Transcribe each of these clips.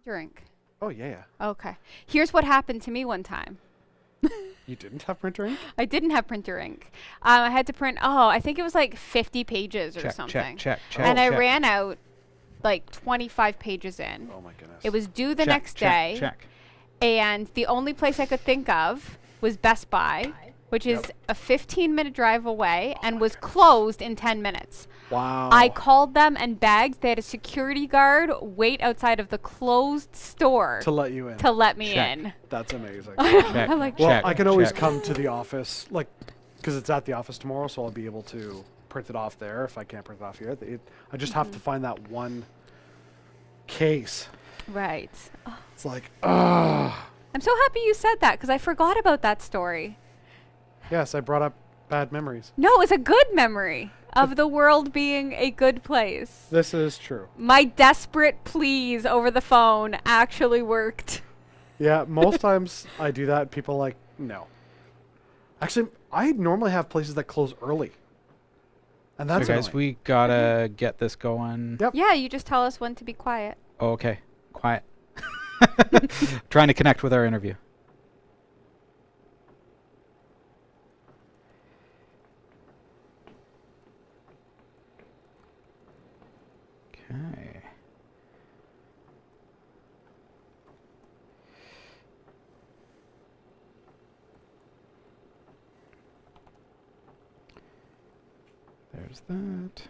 Drink. Oh, yeah. Okay. Here's what happened to me one time. You didn't have printer ink? I didn't have printer ink. I had to print, I think it was like 50 pages or something. Check. And I ran out like 25 pages in. Oh, my goodness. It was due the next day. Check. And the only place I could think of was Best Buy, which is a 15-minute drive away and was closed in 10 minutes. Wow. I called them and begged. They had a security guard wait outside of the closed store To let you in. to let me in. That's amazing. I'm like, Well, Check, I can always check. come to the office, like, because it's at the office tomorrow, so I'll be able to print it off there if I can't print it off here. I just have to find that one case. right. It's like, ah. I'm so happy you said that because I forgot about that story. Yes, I brought up bad memories. No, it's a good memory of the world being a good place. This is true. My desperate pleas over the phone actually worked. Yeah, most times I do that, people are like, no. Actually, I normally have places that close early. And that's So guys, annoying. we gotta get this going. Yep. Yeah, you just tell us when to be quiet. Oh, okay. Quiet. Trying to connect with our interview. Okay. There's that.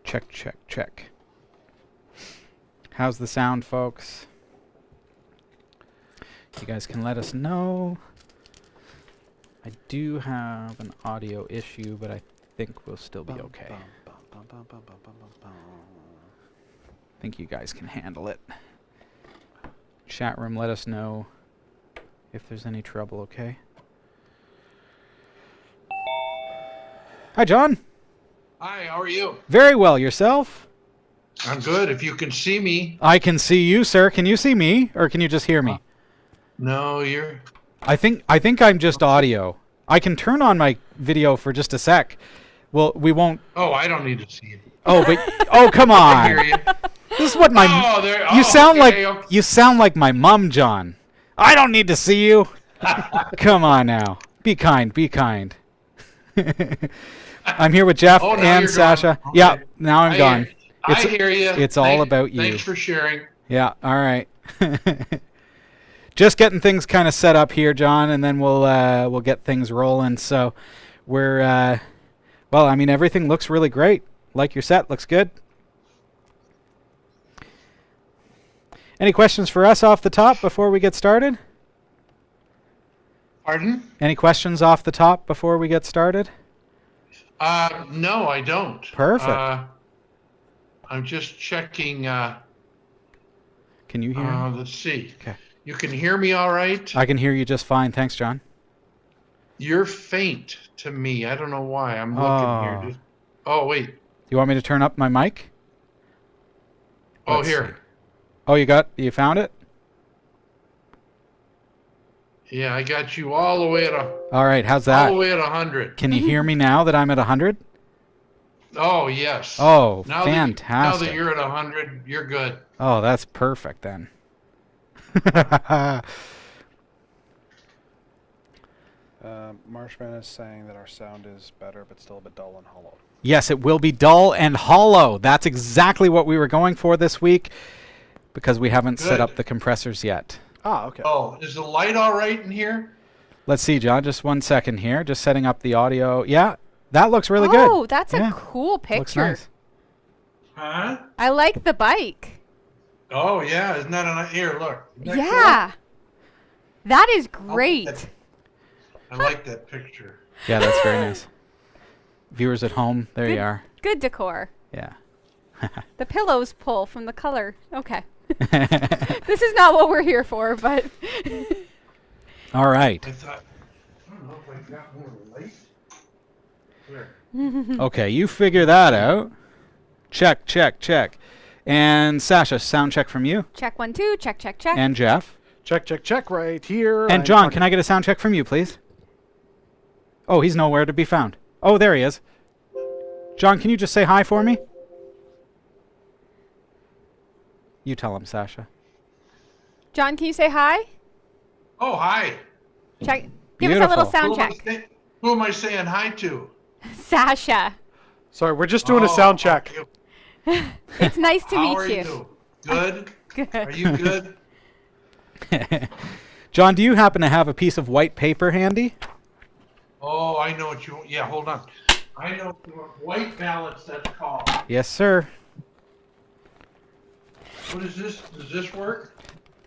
Check. How's the sound, folks? You guys can let us know. I do have an audio issue, but I think we'll still be okay. I think you guys can handle it. Chat room, let us know if there's any trouble, okay? Hi, John. Hi, how are you? Very well. Yourself? I'm good. If you can see me. I can see you, sir. Can you see me, or can you just hear me? No, you're... I think I'm just audio. I can turn on my video for just a sec. Well, we won't. Oh, I don't need to see you. Oh, but come I hear on. you. This is what my Oh, there... you oh, sound okay, like you sound like my mom, John. I don't need to see you. Come on now. Be kind. Be kind. I'm here with Jeff Oh, now and you're Sasha. gone. Yeah, Okay. now I'm gone. I hear you. It's all about you. Thanks for sharing. Yeah, all right. Just getting things kind of set up here, John, and then we'll get things rolling. So we're well, I mean, everything looks really great. Like your set, looks good. Any questions for us off the top before we get started? Pardon? Any questions off the top before we get started? No, I don't. Perfect. I'm just checking. Can you hear me? Let's see. Okay. You can hear me all right? I can hear you just fine. Thanks, John. You're faint to me. I don't know why. I'm looking Oh. here. Oh, wait. You want me to turn up my mic? Oh, Let's here. see. Oh, you found it? Yeah, I got you all the way at All right, how's all that? the way at 100. Can you hear me now that I'm at 100? Oh, yes. Oh, Now fantastic. that you're at 100, you're good. Oh, that's perfect then. Marshman is saying that our sound is better, but still a bit dull and hollow. Yes, it will be dull and hollow. That's exactly what we were going for this week because we haven't set Good. up the compressors yet. Ah, okay. Oh, is the light all right in here? Let's see, John, just 1 second here. Just setting up the audio. Yeah, that looks really good. Oh, that's Yeah. a cool picture. Looks nice. Huh? I like the bike. Oh, yeah. Isn't that a nice... Here, look. Isn't that Yeah. That is cool? great. I like that picture. Yeah, that's very nice. Viewers at home, there you are. Good decor. Yeah. The pillows pull from the color. Okay. This is not what we're here for, but All right. I thought... I don't know if I got more light. There. Okay, you figure that out. Check. And Sasha, sound check from you. check 1, 2, check. And Jeff. Check right here. And John, can I get a sound check from you, please? Oh, he's nowhere to be found. Oh, there he is. John, can you just say hi for me? You tell him, Sasha. John, can you say hi? Oh, hi. Check. Give us a little Beautiful. sound check. Who am I saying hi to? Sasha. Sorry, we're just doing a sound check. Okay. It's nice to How meet are you. you? Good? Good. Are you good? John, do you happen to have a piece of white paper handy? Oh, I know what you want. Yeah, hold on. I know what you want. White ballots, that's called. Yes, sir. What is this? Does this work?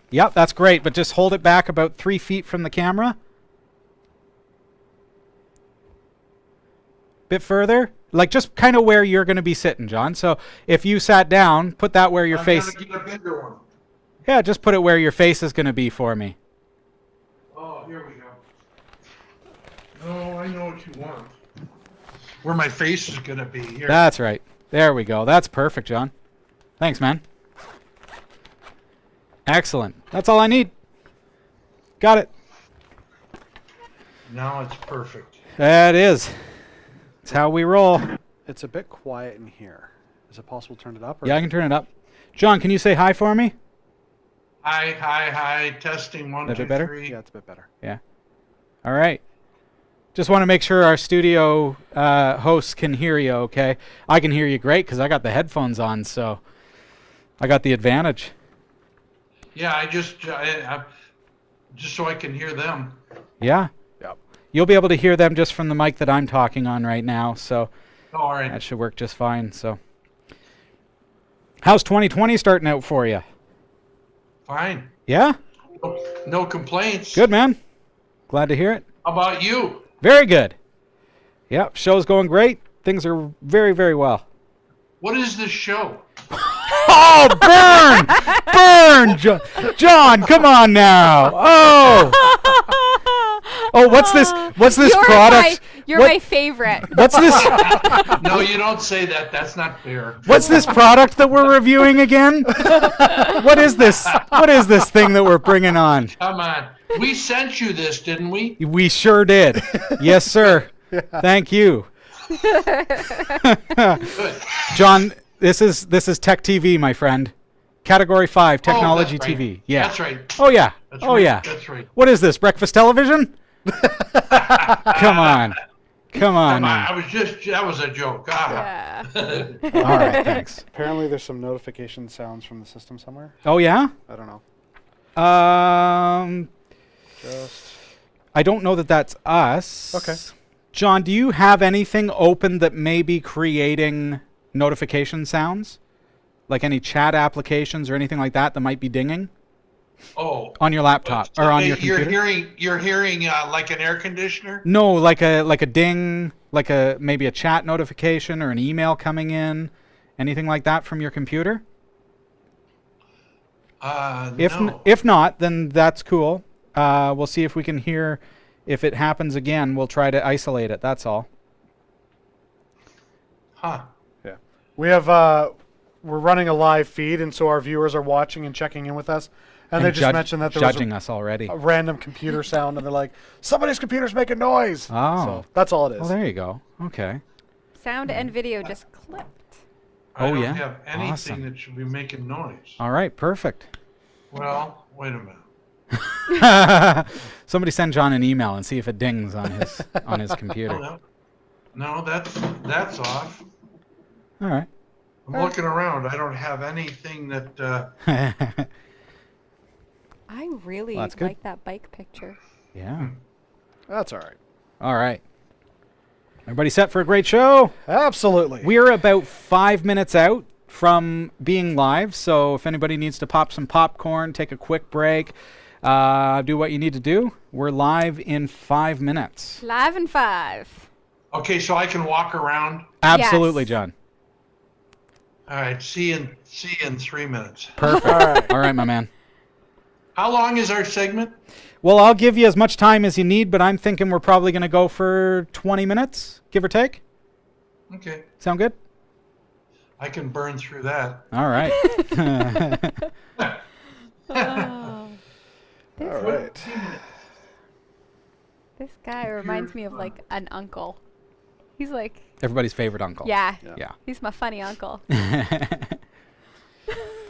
Yep, that's great, but just hold it back about 3 feet from the camera. Bit further. Like just kind of where you're going to be sitting, John. So if you sat down, put that where your I'm face... gonna get a bigger one. Yeah, just put it where your face is going to be for me. Oh, here we go. Oh, I know what you want. Where my face is gonna be. Here. That's right. There we go. That's perfect, John. Thanks, man. Excellent. That's all I need. Got it. Now it's perfect. That is. It's how we roll. It's a bit quiet in here. Is it possible to turn it up? Or Yeah, I can turn it up. John, can you say hi for me? Hi, hi, hi. Testing one, That two, bit better? three. Yeah, it's a bit better. Yeah. All right. Just want to make sure our studio hosts can hear you okay. I can hear you great because I got the headphones on, so I got the advantage. Yeah, I just so I can hear them. Yeah. Yep. You'll be able to hear them just from the mic that I'm talking on right now, so Oh, all right. that should work just fine. So, how's 2020 starting out for you? Fine. Yeah? No complaints. Good, man. Glad to hear it. How about you? Very good. Yep, show's going great. Things are very, very well. What is this show? Oh, burn! Burn! John, come on now. Oh! Oh, what's this? What's this product? You're What- my favorite. What's this? No, you don't say that. That's not fair. What's this product that we're reviewing again? What is this? What is this thing that we're bringing on? Come on. We sent you this, didn't we? We sure did. Yes, sir. Thank you. Good. John, this is Tech TV, my friend. Category 5 Technology that's right. TV. Yeah. That's right. Oh yeah. That's Oh right. yeah. That's right. What is this? Breakfast television? Come on. Come on. now. I was just, that was a joke. Ah. Yeah. All right, thanks. Apparently, there's some notification sounds from the system somewhere. Oh yeah? I don't know. Just I don't know that that's us. Okay. John, do you have anything open that may be creating notification sounds? Like any chat applications or anything like that that might be dinging Oh. on your laptop or on your You're computer? hearing like an air conditioner? No, like a ding, like a maybe a chat notification or an email coming in, anything like that from your computer? No. If not, then that's cool. We'll see if we can hear. If it happens again, we'll try to isolate it. That's all. Huh. yeah. We have we're running a live feed, and so our viewers are watching and checking in with us. And they just mentioned that there was judging us already. a random computer sound, and they're like, "Somebody's computer's making noise." Oh. So that's all it is. Well, there you go. Okay. Sound and video just clipped. I Oh, don't yeah? have anything Awesome. that should be making noise. All right. Perfect. Well, wait a minute. Somebody send John an email and see if it dings on his computer. Oh, no, that's off. All right. I'm looking around. I don't have anything that. I really Well, that's good. like that bike picture. Yeah. That's all right. All right. Everybody set for a great show? Absolutely. We're about 5 minutes out from being live, so if anybody needs to pop some popcorn, take a quick break, do what you need to do. We're live in 5 minutes. Live in 5. Okay, so I can walk around. Absolutely, Yes. John. All right. See you in 3 minutes. Perfect. All right. All right, my man. How long is our segment? Well, I'll give you as much time as you need, but I'm thinking we're probably going to go for 20 minutes, give or take. Okay. Sound good? I can burn through that. All right. Oh, All right. this guy reminds me of like an uncle. He's like, Everybody's favorite uncle. yeah, Yeah. he's my funny uncle.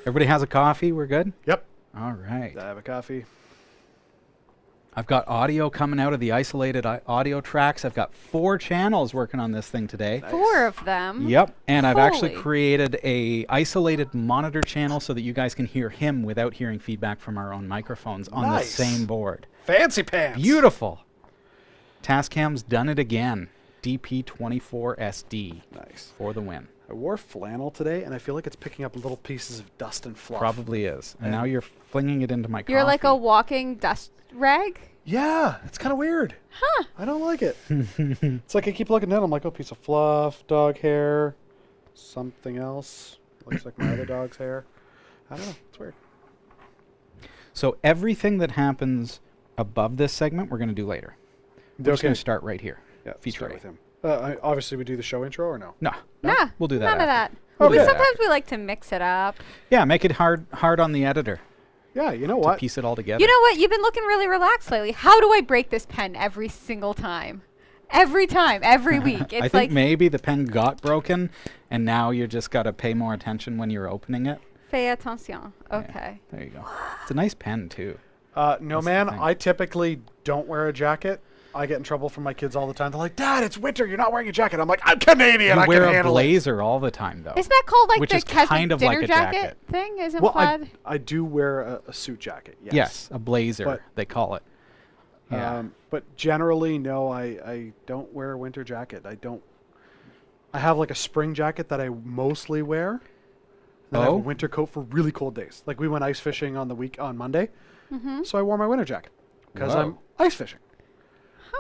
Everybody has a coffee. We're good? Yep. All right. I have a coffee. I've got audio coming out of the isolated audio tracks. I've got 4 channels working on this thing today. Nice. 4 of them. Yep, and I've actually Holy. created a isolated monitor channel so that you guys can hear him without hearing feedback from our own microphones on Nice. the same board. Fancy pants. Beautiful. Tascam's done it again. DP24SD Nice. for the win. I wore flannel today, and I feel like it's picking up little pieces of dust and fluff. Probably is. And Yeah. now you're flinging it into my coffee. You're like a walking dust rag. Yeah, it's kind of weird. Huh. I don't like it. It's like I keep looking down. I'm like, oh, piece of fluff, dog hair, something else. Looks like my other dog's hair. I don't know. It's weird. So everything that happens above this segment, we're going to do later. We're just going to start right here. Yeah, Feature start A. with him. Obviously, we do the show intro or no? No. Nah, We'll do that none of after. that. We'll We do that sometimes after. we like to mix it up. Yeah, make it hard on the editor Yeah, you know to what? piece it all together. You know what? You've been looking really relaxed lately. How do I break this pen every single time? Every time, every week. It's I think like, maybe the pen got broken, and now you just got to pay more attention when you're opening it. fais attention. Okay. There you go. It's a nice pen, too. No, That's the man. thing. I typically don't wear a jacket. I get in trouble from my kids all the time. They're like, Dad, it's winter. You're not wearing a jacket. I'm like, I'm Canadian. You I wear can a handle it. blazer all the time, though. Isn't that called like Which the is Keswick kind of dinner like a jacket jacket. thing? Isn't Well, plaid? I do wear a suit jacket. Yes. Yes, a blazer, But- they call it. Yeah. But generally, no, I don't wear a winter jacket. I have like a spring jacket that I mostly wear. Then I have Oh? a winter coat for really cold days. Like we went ice fishing on Monday. Mm-hmm. So I wore my winter jacket because Whoa. I'm ice fishing.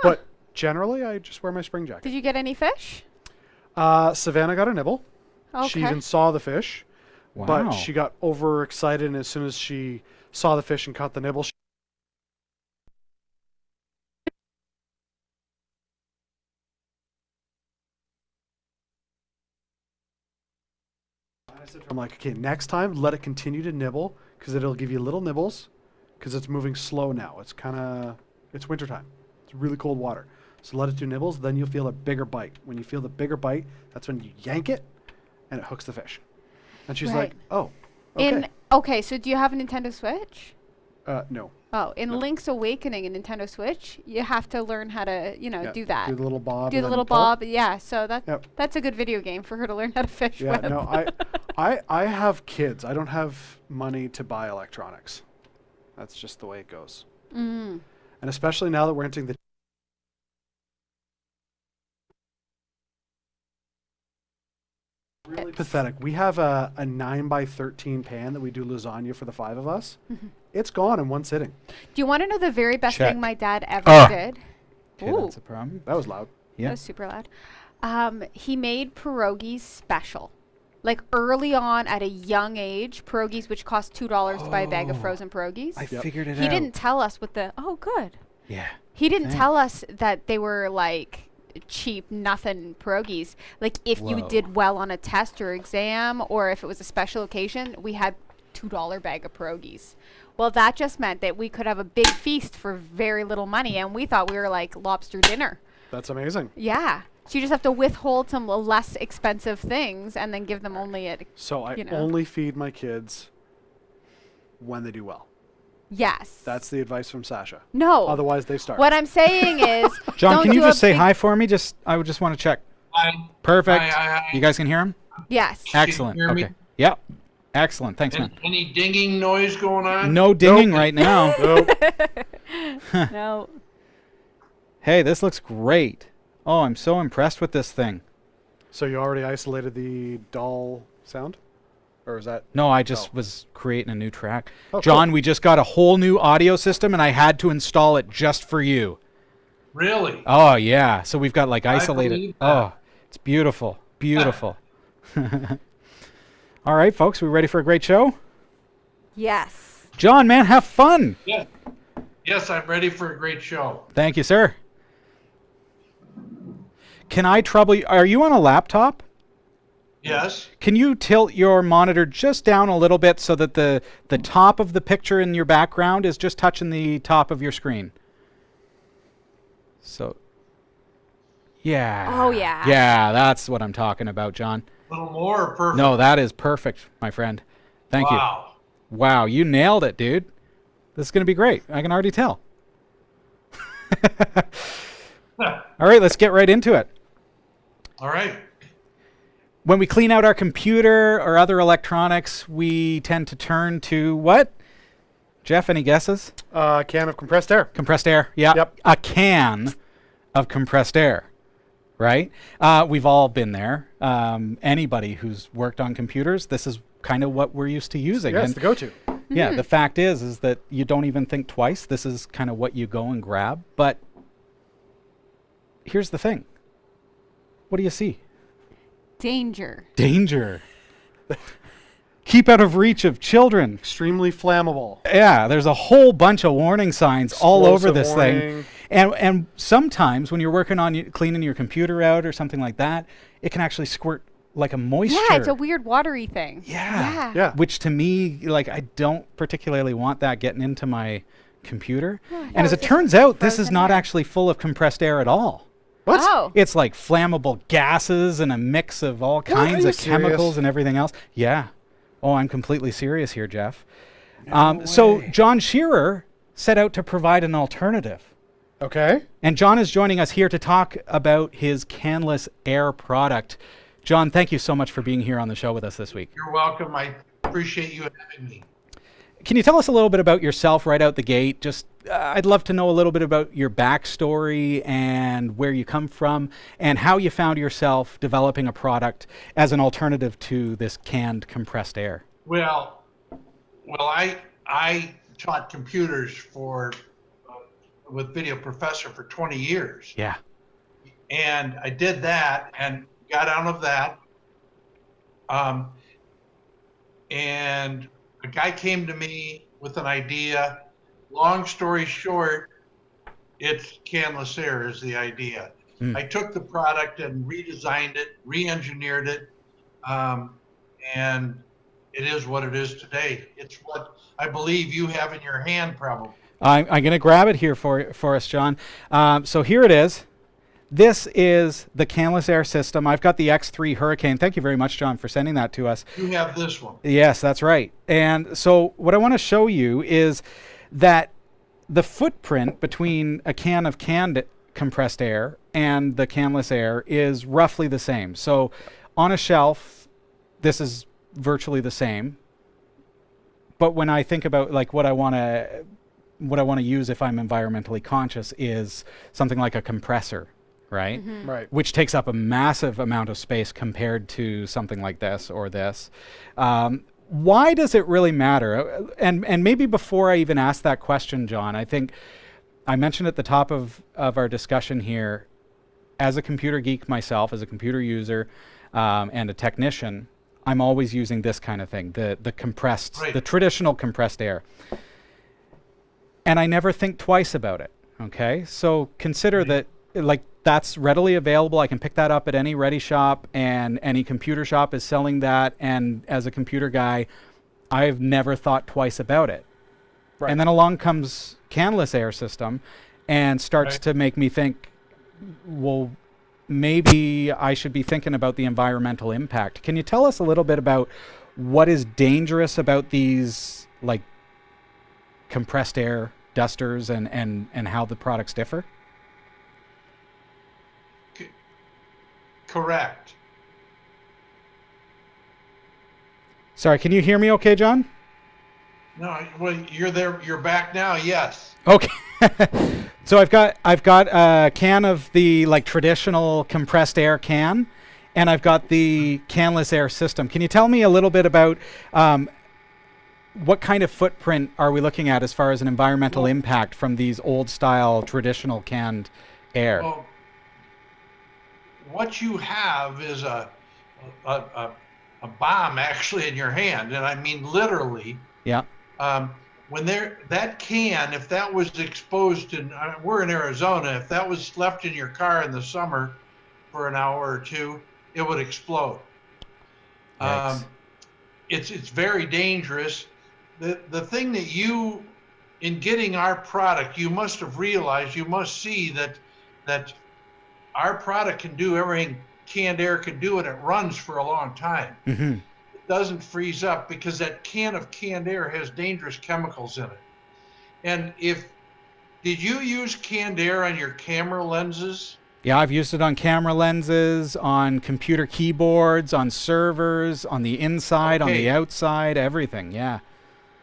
But generally, I just wear my spring jacket. Did you get any fish? Savannah got a nibble. Okay. She even saw the fish, Wow. but she got overexcited, and as soon as she saw the fish and caught the nibble, I'm like, okay, next time, let it continue to nibble, because it'll give you little nibbles, because it's moving slow now. It's wintertime. It's really cold water. So let it do nibbles, then you'll feel a bigger bite. When you feel the bigger bite, that's when you yank it, and it hooks the fish. And she's like, Right. oh, okay. Okay, so do you have a Nintendo Switch? No. Oh, in No. Link's Awakening in Nintendo Switch, you have to learn how to, Yeah, do that. Do the little bob. Do and the then little pull it. bob. Yeah, so Yep. that's a good video game for her to learn how to fish Yeah, with. no, I have kids. I don't have money to buy electronics. That's just the way it goes. Mm. And especially now that we're entering the really pathetic. We have a 9x13 pan that we do lasagna for the 5 of us. Mm-hmm. It's gone in one sitting. Do you want to know the very best Check. thing my dad ever Ah. did? Okay, Ooh. that's a problem. That was loud. Yeah. That was super loud. He made pierogies special. Like early on at a young age, pierogies which cost $2 to buy a bag of frozen pierogies. I Yep. figured it He out. didn't tell us what the good. Yeah. He didn't Thanks. tell us that they were like cheap nothing pierogies. Like if you Whoa. did well on a test or exam or if it was a special occasion, we had $2 bag of pierogies. Well, that just meant that we could have a big feast for very little money, and we thought we were like lobster dinner. That's amazing. Yeah. So you just have to withhold some less expensive things and then give them only at So I You know. only feed my kids when they do well. yes. That's the advice from Sasha. no. Otherwise, they starve. What I'm saying is, John, don't can you do a just say big- hi for me? I would just want to check. Hi. Perfect. Hi. You guys can hear him? Yes. Can you Excellent. hear me? Okay. Yep. Excellent. Thanks, man. Any dinging noise going on? No dinging right now. Nope. No. Hey, this looks great. Oh, I'm so impressed with this thing. So you already isolated the dull sound? Or is that... No, I just Oh. was creating a new track. Oh, John, cool. we just got a whole new audio system, and I had to install it just for you. Really? Oh, yeah. So we've got like I isolated. believe that. Oh, it's beautiful. Beautiful. All right, folks, we ready for a great show? Yes. John, man, have fun. Yeah. Yes, I'm ready for a great show. Thank you, sir. Can I trouble you? Are you on a laptop? Yes. Can you tilt your monitor just down a little bit so that the top of the picture in your background is just touching the top of your screen? So, Yeah. Oh, yeah. Yeah, that's what I'm talking about, John. A little more perfect. No, that is perfect, my friend. Thank you. Wow. Wow, you nailed it, dude. This is going to be great. I can already tell. All right, let's get right into it. All right. When we clean out our computer or other electronics, we tend to turn to what? Jeff, any guesses? A can of compressed air. Compressed air. Yeah. Yep. A can of compressed air, right? We've all been there. Anybody who's worked on computers, this is kind of what we're used to using. Yeah, it's And the go-to. yeah, the fact is that you don't even think twice. This is kind of what you go and grab. But here's the thing. What do you see? Danger. Danger. Keep out of reach of children. Extremely flammable. Yeah, there's a whole bunch of warning signs all over Explosive this warning. thing. And sometimes when you're working on cleaning your computer out or something like that, it can actually squirt like a moisture. Yeah, it's a weird watery thing. Yeah. Yeah. Which to me, like, I don't particularly want that getting into my computer. And as it it's turns out, this is frozen not air. actually full of compressed air at all. What? Oh. It's like flammable gases and a mix of all kinds Are of you chemicals serious? and everything else. Yeah. Oh, I'm completely serious here, Jeff. So John Scherer set out to provide an alternative. Okay. And John is joining us here to talk about his Canless Air product. John, thank you so much for being here on the show with us this week. You're welcome. I appreciate you having me. Can you tell us a little bit about yourself right out the gate? Just, I'd love to know a little bit about your backstory and where you come from and how you found yourself developing a product as an alternative to this canned compressed air. Well, I taught computers with Video Professor for 20 years. Yeah. And I did that and got out of that. And a guy came to me with an idea. Long story short, it's Canless Air is the idea. I took the product and redesigned it, re-engineered it, and it is what it is today. It's what I believe you have in your hand, probably. I'm going to grab it here for us, John. So here it is. This is the Canless Air system. I've got the X3 Hurricane. Thank you very much, John, for sending that to us. You have this one. Yes, that's right. And so what I want to show you is that the footprint between a can of canned compressed air and the Canless Air is roughly the same. So on a shelf, this is virtually the same. But when I think about like what I want to use if I'm environmentally conscious is something like a compressor, right? Right. Which takes up a massive amount of space compared to something like this or this. Why does it really matter? And maybe before I even ask that question, John, I think I mentioned at the top of our discussion here, as a computer geek myself, as a computer user and a technician, I'm always using this kind of thing, the compressed, Right. the traditional compressed air. And I never think twice about it, okay? So consider that, like, that's readily available. I can pick that up at any Ready Shop, and any computer shop is selling that. And as a computer guy, I've never thought twice about it. Right. And then along comes Canless Air system and starts Right. to make me think, well, maybe I should be thinking about the environmental impact. Can you tell us a little bit about what is dangerous about these, like, compressed air dusters and how the products differ? Correct. Sorry, can you hear me okay, John? No, well, you're there. You're back now. Yes. Okay. So I've got a can of the like traditional compressed air can, and I've got the Canless Air system. Can you tell me a little bit about what kind of footprint are we looking at as far as an environmental impact from these old style traditional canned air? Well, what you have is a bomb actually in your hand, and I mean literally. Yeah. When that can, if that was exposed in, we're in Arizona, if that was left in your car in the summer for an hour or two, it would explode. Yikes. It's very dangerous. The thing that you, in getting our product, you must have realized, you must see that our product can do everything canned air can do, and it runs for a long time. Mm-hmm. It doesn't freeze up because that can of canned air has dangerous chemicals in it. And did you use canned air on your camera lenses? Yeah, I've used it on camera lenses, on computer keyboards, on servers, on the inside, on the Okay. outside, everything. Yeah.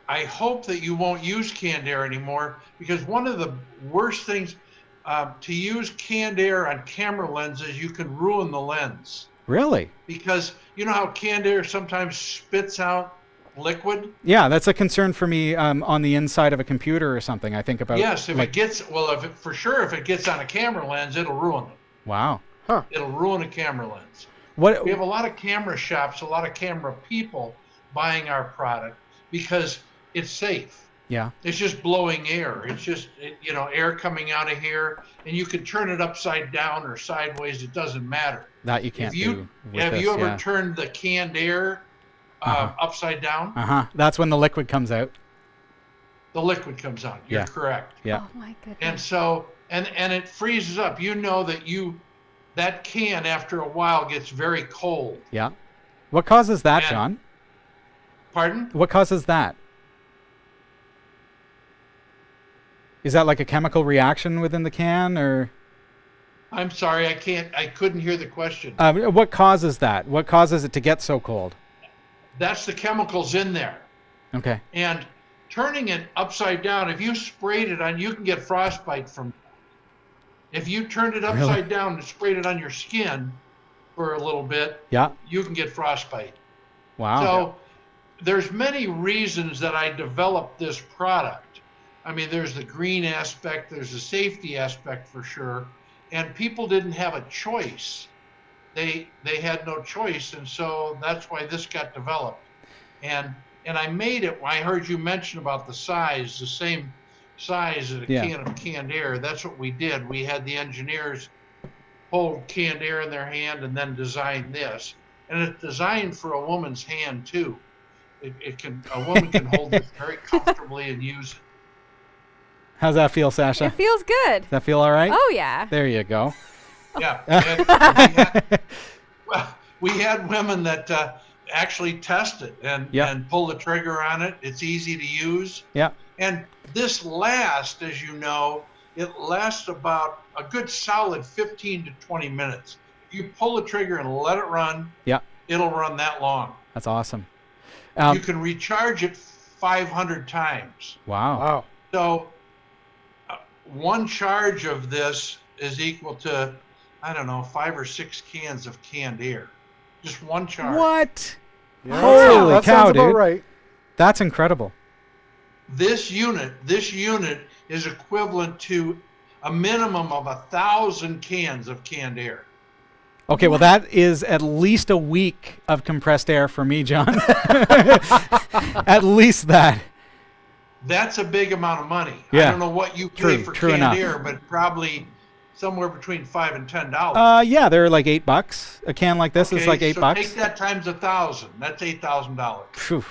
I hope that you won't use canned air anymore, because one of the worst things to use canned air on camera lenses, you can ruin the lens. Really? Because you know how canned air sometimes spits out liquid? Yeah, that's a concern for me on the inside of a computer or something. I think about. Yes, like, if it gets on a camera lens, it'll ruin it. Wow. Huh. It'll ruin a camera lens. What? We have a lot of camera shops, a lot of camera people buying our product because it's safe. Yeah. It's just blowing air. It's just, air coming out of here, and you can turn it upside down or sideways. It doesn't matter. That you can't do with Have this, you ever yeah. turned the canned air upside down? That's when the liquid comes out. The liquid comes out. You're Yeah. correct. Yeah. Oh my goodness. And so, and it freezes up. You know that can after a while gets very cold. Yeah. What causes that, And- John? Pardon? What causes that? Is that like a chemical reaction within the can, or I'm sorry, I couldn't hear the question. what causes that? What causes it to get so cold? That's the chemicals in there. Okay. And turning it upside down, if you sprayed it on, you can get frostbite from that. If you turned it upside down and sprayed it on your skin for a little bit, Yeah. you can get frostbite. Wow. So there's many reasons that I developed this product. I mean, there's the green aspect, there's the safety aspect for sure, and people didn't have a choice. They had no choice, and so that's why this got developed. And I made it. I heard you mention about the size, the same size as a can of canned air. That's what we did. We had the engineers hold canned air in their hand and then design this. And it's designed for a woman's hand too. A woman can hold this very comfortably and use it. How's that feel, Sasha? It feels good. Does that feel all right? Oh yeah. There you go. Yeah. We had women that actually test it and pull the trigger on it. It's easy to use. Yeah. And this lasts, as you know, it lasts about a good solid 15 to 20 minutes. If you pull the trigger and let it run, it'll run that long. That's awesome. You can recharge it 500 times. Wow. Wow. So one charge of this is equal to, I don't know, 5 or 6 cans of canned air. Just one charge. What? Yeah, Holy that cow, sounds about dude. right. That's incredible. This unit is equivalent to a minimum of 1,000 cans of canned air. Okay, well, that is at least a week of compressed air for me, John. At least that. That's a big amount of money. Yeah. I don't know what you pay for True canned enough. air, but probably somewhere between $5 and $10. Yeah, they're like $8. A can like this is like $8. So take that times 1,000. That's $8,000. Phew. So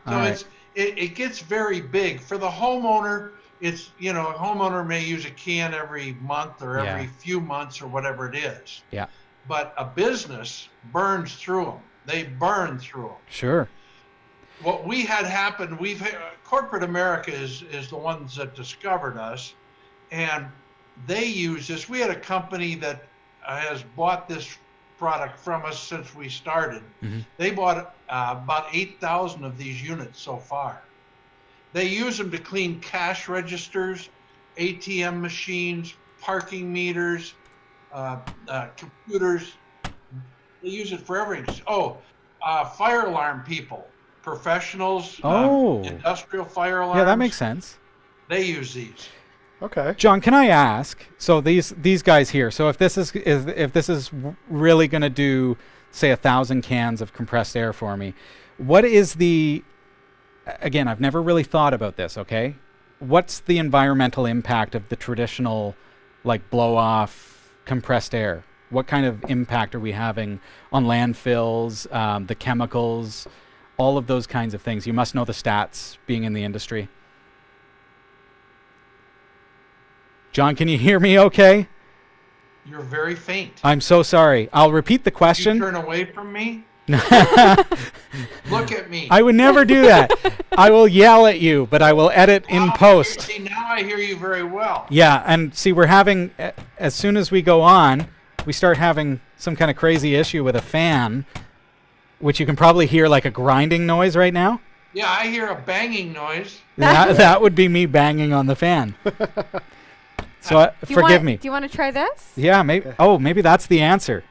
All right. it gets very big for the homeowner. It's a homeowner may use a can every month or every few months or whatever it is. Yeah. But a business burns through them. They burn through them. Sure. What we had happen, corporate America is the ones that discovered us, and they use this. We had a company that has bought this product from us since we started. Mm-hmm. They bought about 8,000 of these units so far. They use them to clean cash registers, ATM machines, parking meters, computers. They use it for everything. Fire alarm people, professionals, industrial fire alarms. Yeah, that makes sense. They use these. Okay. John, can I ask? So these guys here. So if this is really going to do, say, 1,000 cans of compressed air for me, what is the? Again, I've never really thought about this. Okay, what's the environmental impact of the traditional, like blow-off compressed air? What kind of impact are we having on landfills, the chemicals, all of those kinds of things? You must know the stats, being in the industry. John, can you hear me okay? You're very faint. I'm so sorry. I'll repeat the You question. turn away from me. Look at me. I would never do that. I will yell at you, but I will edit in post. See, now I hear you very well. Yeah, and see, we're having, as soon as we go on, we start having some kind of crazy issue with a fan, which you can probably hear like a grinding noise right now. Yeah, I hear a banging noise. That would be me banging on the fan. So forgive me. Do you want to try this? Yeah, maybe. Oh, maybe that's the answer.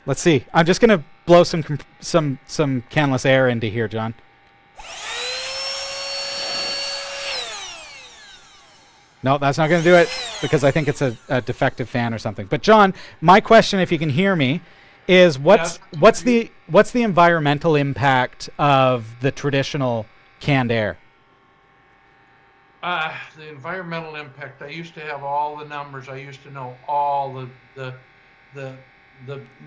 Let's see. I'm just gonna blow some Canless Air into here, John. No, that's not going to do it because I think it's a defective fan or something. But John, my question, if you can hear me, is what's the environmental impact of the traditional canned air? The environmental impact. I used to have all the numbers. I used to know all the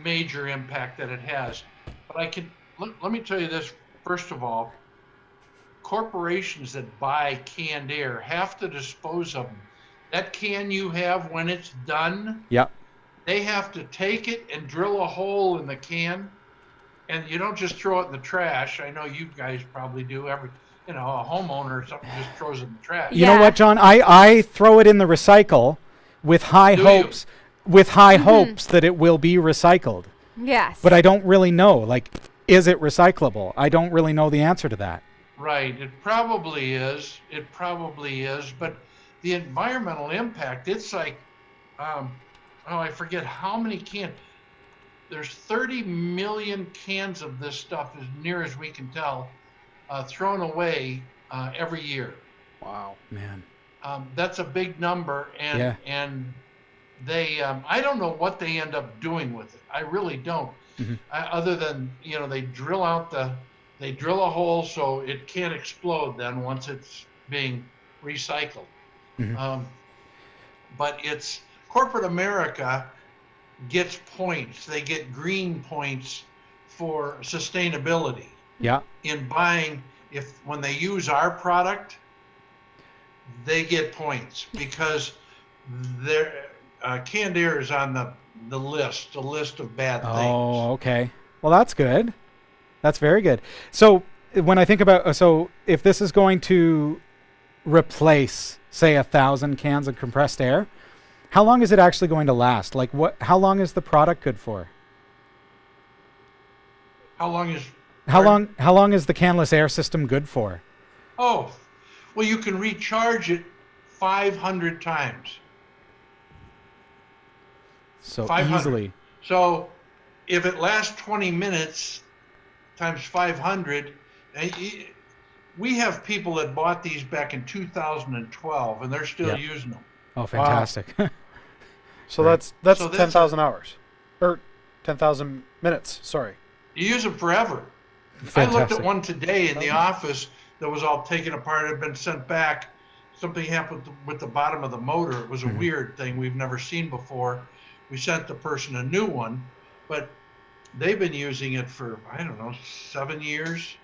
major impact that it has. But I can let me tell you this first of all. Corporations that buy canned air have to dispose of them. That can you have when it's done, Yep. they have to take it and drill a hole in the can, and you don't just throw it in the trash. I know you guys probably do. A homeowner or something just throws it in the trash. You know what, John? I throw it in the recycle with high hopes that it will be recycled. Yes. But I don't really know. Like, is it recyclable? I don't really know the answer to that. Right, it probably is. But the environmental impact, it's like, I forget how many cans. There's 30 million cans of this stuff, as near as we can tell, thrown away every year. Wow. Man. That's a big number, and they, I don't know what they end up doing with it. I really don't. Mm-hmm. Other than, they drill a hole so it can't explode then once it's being recycled. Mm-hmm. But it's corporate America gets points. They get green points for sustainability. Yeah. In buying, when they use our product, they get points because their canned air is on the list of bad things. Oh, okay. Well, that's good. That's very good. So when I think about, if this is going to replace, say, 1,000 cans of compressed air, how long is it actually going to last? Like, how long is the product good for? How long is the Canless Air system good for? Oh, well, you can recharge it 500 times. So 500. Easily. So if it lasts 20 minutes times 500, we have people that bought these back in 2012 and they're still using them. Oh, fantastic. Wow. So that's 10,000 hours or 10,000 minutes. Sorry. You use them forever. Fantastic. I looked at one today in the office that was all taken apart. It had been sent back. Something happened with the bottom of the motor. It was a weird thing we've never seen before. We sent the person a new one, but they've been using it for, 7 years.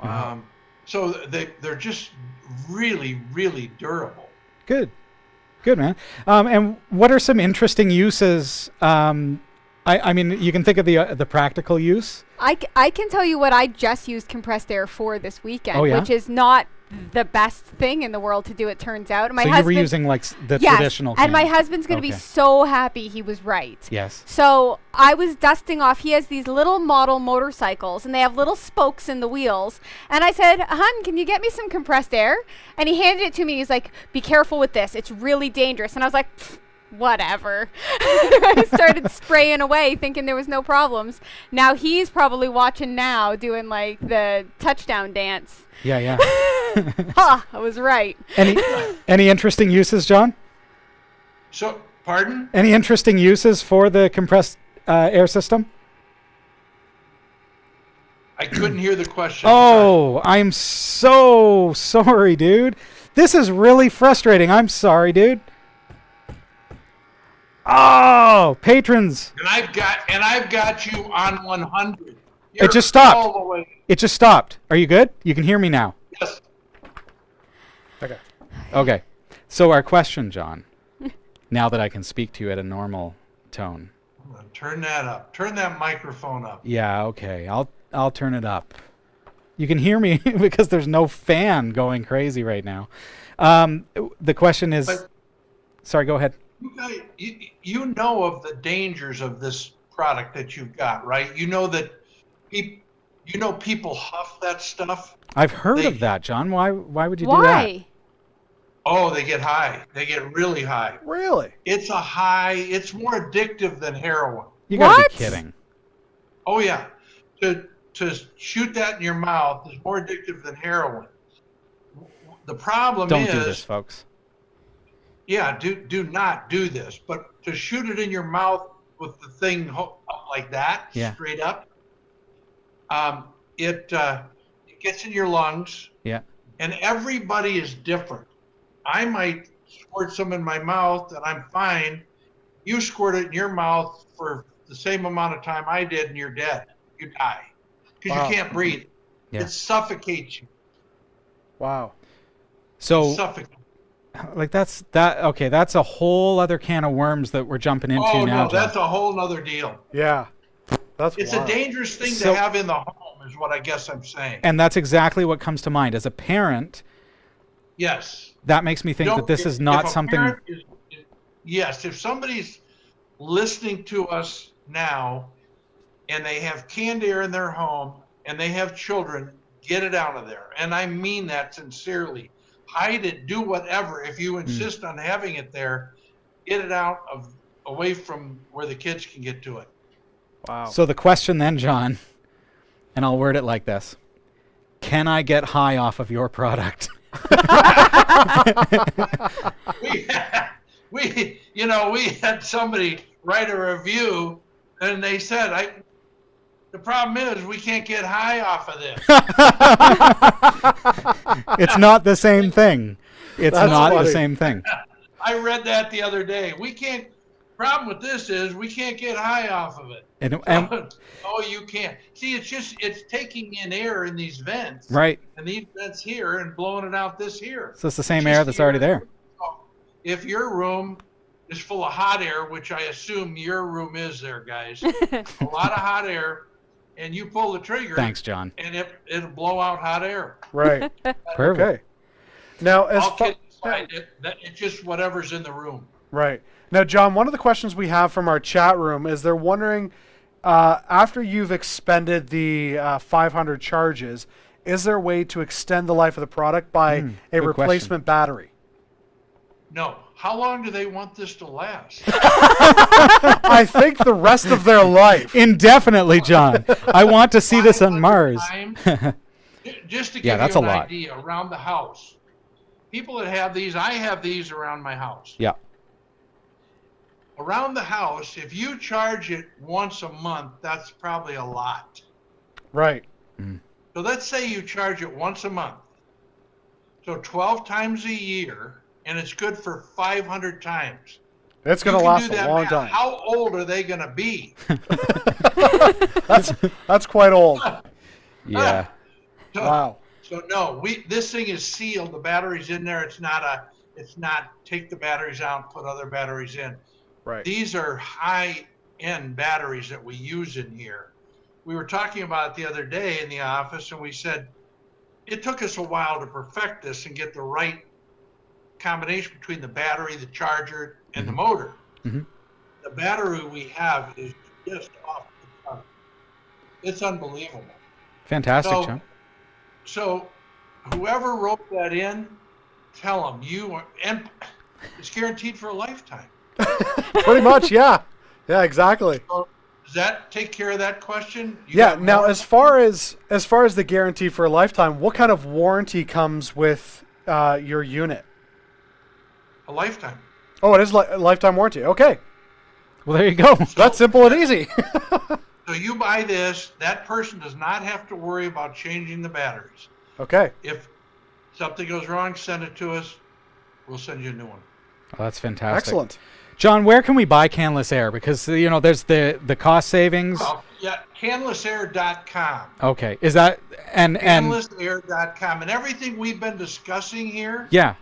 Wow. So they're just really, really durable. Good, man. And what are some interesting uses? I mean, you can think of the practical use. I can tell you what I just used compressed air for this weekend, Oh, yeah? which is not the best thing in the world to do, it turns out. So you were using like the traditional and my can. husband's going to be so happy he was right. Yes. So I was dusting off. He has these little model motorcycles, and they have little spokes in the wheels. And I said, "Hun, can you get me some compressed air?" And he handed it to me. He's like, "Be careful with this. It's really dangerous." And I was like, whatever. I started spraying away thinking there was no problems. Now he's probably watching now doing like the touchdown dance. Yeah. Ha! I was right. Any interesting uses, John? So, pardon? Any interesting uses for the compressed air system? I couldn't hear the question. Oh, I'm so sorry, dude. This is really frustrating. I'm sorry, dude. Oh, patrons. And I've got you on 100. It just stopped. All the way. It just stopped. Are you good? You can hear me now. Yes. Okay. Okay. So our question, John. Now that I can speak to you at a normal tone. Turn that up. Turn that microphone up. Yeah, okay. I'll turn it up. You can hear me because there's no fan going crazy right now. The question is... But- sorry, go ahead. You know of the dangers of this product that you've got, right? You know that people huff that stuff. I've heard They- of that, John. Why would you do that? Why? Oh, they get high. They get really high. Really? It's a high. It's more addictive than heroin. You gotta What? be kidding. Oh yeah, to shoot that in your mouth is more addictive than heroin. The problem Don't is, do this, folks. yeah, do not do this. But to shoot it in your mouth with the thing up like that, Yeah. straight up, it gets in your lungs. Yeah. And everybody is different. I might squirt some in my mouth and I'm fine. You squirt it in your mouth for the same amount of time I did and you're dead. You die. Because Wow. you can't breathe. Yeah. It suffocates you. Wow. So, Suffocates. like that's a whole other can of worms that we're jumping into Oh, now, no, John. that's a whole nother deal. Yeah. That's It's wild. a dangerous thing So- to have in the home is what I guess I'm saying. And that's exactly what comes to mind. As a parent, Yes. that makes me think that this is not if a something... parent yes, if somebody's listening to us now and they have canned air in their home and they have children, get it out of there. And I mean that sincerely. Hide it, do whatever. If you insist on having it there, get it away from where the kids can get to it. Wow. So the question then, John, and I'll word it like this. Can I get high off of your product? We had somebody write a review and they said, the problem is we can't get high off of this. It's not the same thing. It's That's not the funny. same thing. I read that the other day. Problem with this is we can't get high off of it. And Oh, you can't. See, it's taking in air in these vents. right. And these vents here and blowing it out this here. So it's the same Just air that's already there. If your room is full of hot air, which I assume your room is there, guys, a lot of hot air, and you pull the trigger. Thanks, John. And it'll blow out hot air. Right. Perfect. Okay. Now, as All far kidding aside, it's just whatever's in the room. right now, John, one of the questions we have from our chat room is they're wondering, after you've expended the 500 charges, is there a way to extend the life of the product by a good replacement battery? No. How long do they want this to last? I think the rest of their life. Indefinitely, John. I want to see this on 500 Mars. times? Just to Yeah, give that's you a an lot. idea, around the house, people that have these, I have these around my house. Yeah. Around the house, if you charge it once a month, that's probably a lot. Right. So let's say you charge it once a month. So 12 times a year, and it's good for 500 times. It's going to You can last do a that long math. time. How old are they going to be? That's quite old. Yeah. So, Wow. So no, this thing is sealed. The battery's in there. It's not take the batteries out, put other batteries in. Right. These are high-end batteries that we use in here. We were talking about it the other day in the office, and we said it took us a while to perfect this and get the right combination between the battery, the charger, and the motor. Mhm. The battery we have is just off the chart. It's unbelievable. Fantastic, So- John. So whoever wrote that in, tell them and it's guaranteed for a lifetime. Pretty much, yeah. Yeah, exactly. So does that take care of that question? You Yeah. got Now, more? as far as the guarantee for a lifetime, what kind of warranty comes with your unit? A lifetime. Oh, it is a lifetime warranty. Okay, Well, there you go. that's simple and easy. So you buy this, that person does not have to worry about changing the batteries. Okay. If something goes wrong, send it to us. We'll send you a new one. Oh, that's fantastic. Excellent. John, where can we buy Canless Air? Because, there's the cost savings. Oh, yeah, canlessair.com. Okay. Is that... And Canlessair.com. And everything we've been discussing here, yeah.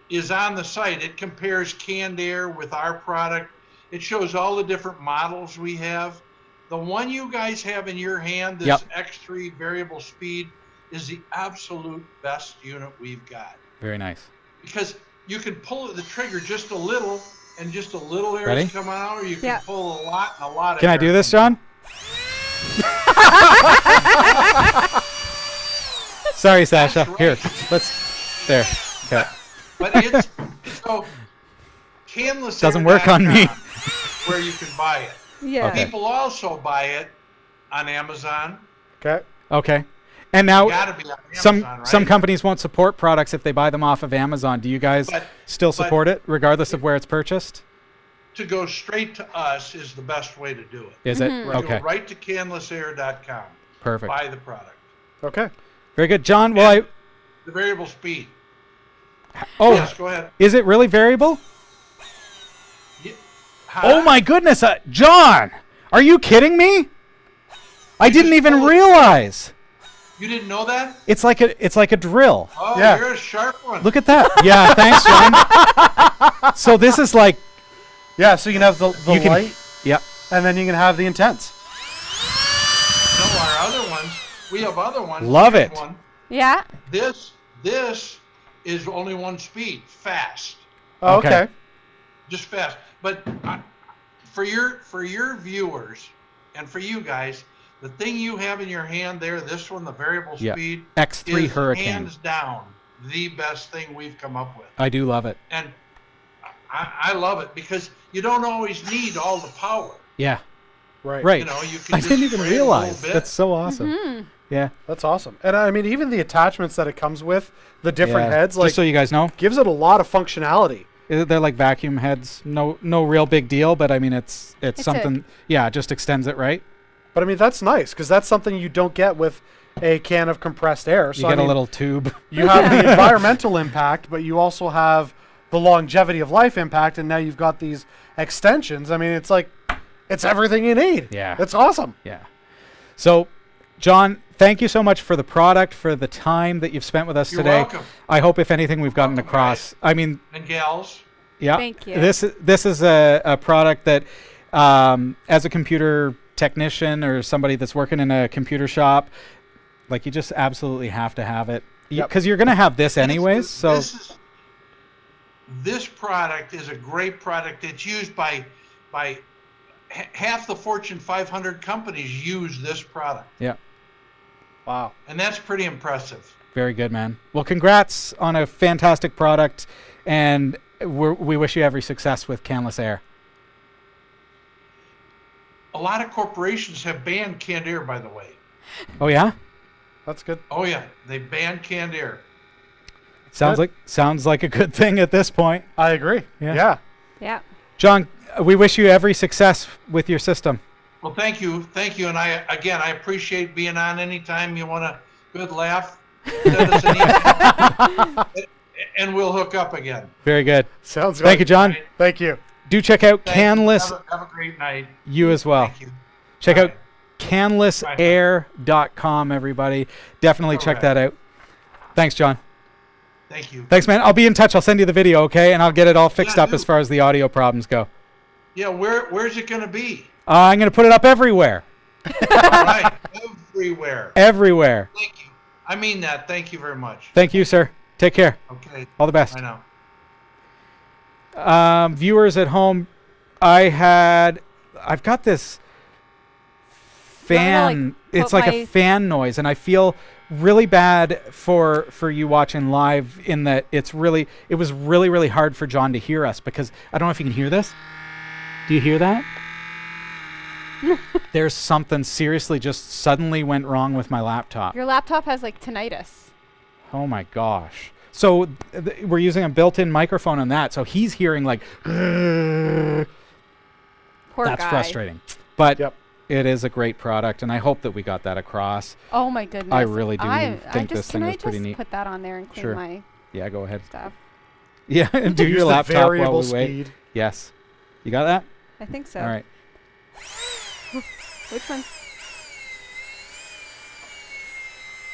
is on the site. It compares canned air with our product. It shows all the different models we have. The one you guys have in your hand, this X3 variable speed, is the absolute best unit we've got. Very nice. Because you can pull the trigger just a little, and just a little air Ready? is coming out, or you can pull a lot, and a lot of Can air. I do this, John? Sorry, Sasha. Right. Here, let's. There. Okay. But it's so Canless Doesn't work on me. where you can buy it. Yeah. Okay. People also buy it on Amazon. Okay. Okay. And now Gotta be on Amazon, right? some companies won't support products if they buy them off of Amazon. Do you guys still support it regardless of where it's purchased? To go straight to us is the best way to do it. Is it? Mhm. Okay. Go right to canlessair.com. Perfect. Buy the product. Okay. Very good. John, well, The variable speed. oh, Yes, go ahead. is it really variable? Yeah. Oh my goodness, John, are you kidding me? I didn't even realize. You didn't know that? It's like a drill. Oh, Yeah. you're a sharp one. Look at that. Yeah, thanks, John. So this is like, Yeah, so you can have the you can, light, yep. and then you can have the intense. No, our other ones, we have other ones. Love Here's it. one. Yeah. This is only one speed, fast. Oh, Okay. okay. Just fast. But for your viewers and for you guys, the thing you have in your hand there, this one, the variable Yeah. speed, X3 is Hurricane. hands down the best thing we've come up with. I do love it. And I love it because you don't always need all the power. Yeah. Right. Right. You know, you can I just didn't even spray it a little realize. bit. That's so awesome. Mm-hmm. Yeah. That's awesome. And I mean, even the attachments that it comes with, the different Yeah. heads, like, Just so you guys know, gives it a lot of functionality. they're like vacuum heads. No real big deal, but I mean, it's It's something. Yeah, it just extends it, right? But I mean, that's nice because that's something you don't get with a can of compressed air. So You I get mean, a little tube. you have the environmental impact, but you also have the longevity of life impact, and now you've got these extensions. I mean, it's like, it's everything you need. Yeah. It's awesome. Yeah. So, John, thank you so much for the product, for the time that you've spent with us You're today. welcome. I hope if anything we've gotten Welcome, across. I mean, And gals, yeah. Thank you. This is a product that, as a computer technician or somebody that's working in a computer shop, like you just absolutely have to have it Yep. because you're going to have this anyways. So this product is a great product. It's used by half the Fortune 500 companies use this product, yeah, Wow. and that's pretty impressive. very good, man. Well, congrats on a fantastic product, and we wish you every success with Canless Air. A lot of corporations have banned canned air, by the way. Oh yeah, That's good. Oh yeah, they banned canned air. sounds like a good thing at this point. I agree. Yeah. Yeah. Yeah. John, we wish you every success with your system. Well, thank you, and I appreciate being on anytime you want a good laugh. Send us an email, and we'll hook up again. Very good. Sounds good. Thank you, John. Thank you. Do check out Thank you. Canless. Have a great night. You as well. Thank you. Check out Bye. canlessair.com, everybody. Definitely check that out. Thanks, John. Thank you. Thanks, man. I'll be in touch. I'll send you the video, okay? And I'll get it all fixed Yeah, up do. as far as the audio problems go. Yeah, where's it going to be? I'm going to put it up everywhere. All right, everywhere. Everywhere. Thank you. I mean that. Thank you very much. Thank you, sir. Take care. Okay. All the best. I know. Viewers at home, I've got this fan. It's like a fan noise, and I feel really bad for you watching live in that it was really hard for John to hear us because I don't know if you can hear this. Do you hear that? There's something seriously just suddenly went wrong with my laptop. Your laptop has like tinnitus. Oh my gosh. So we're using a built-in microphone on that, so he's hearing like Poor that's guy. frustrating. But Yep. it is a great product, and I hope that we got that across. Oh my goodness. I really do think just, this thing can is I pretty just neat. put that on there and clean Sure. my Yeah, go ahead. stuff? Yeah, do Use your the laptop while variable we wait. speed. Yes. You got that? I think so. All right. Which one?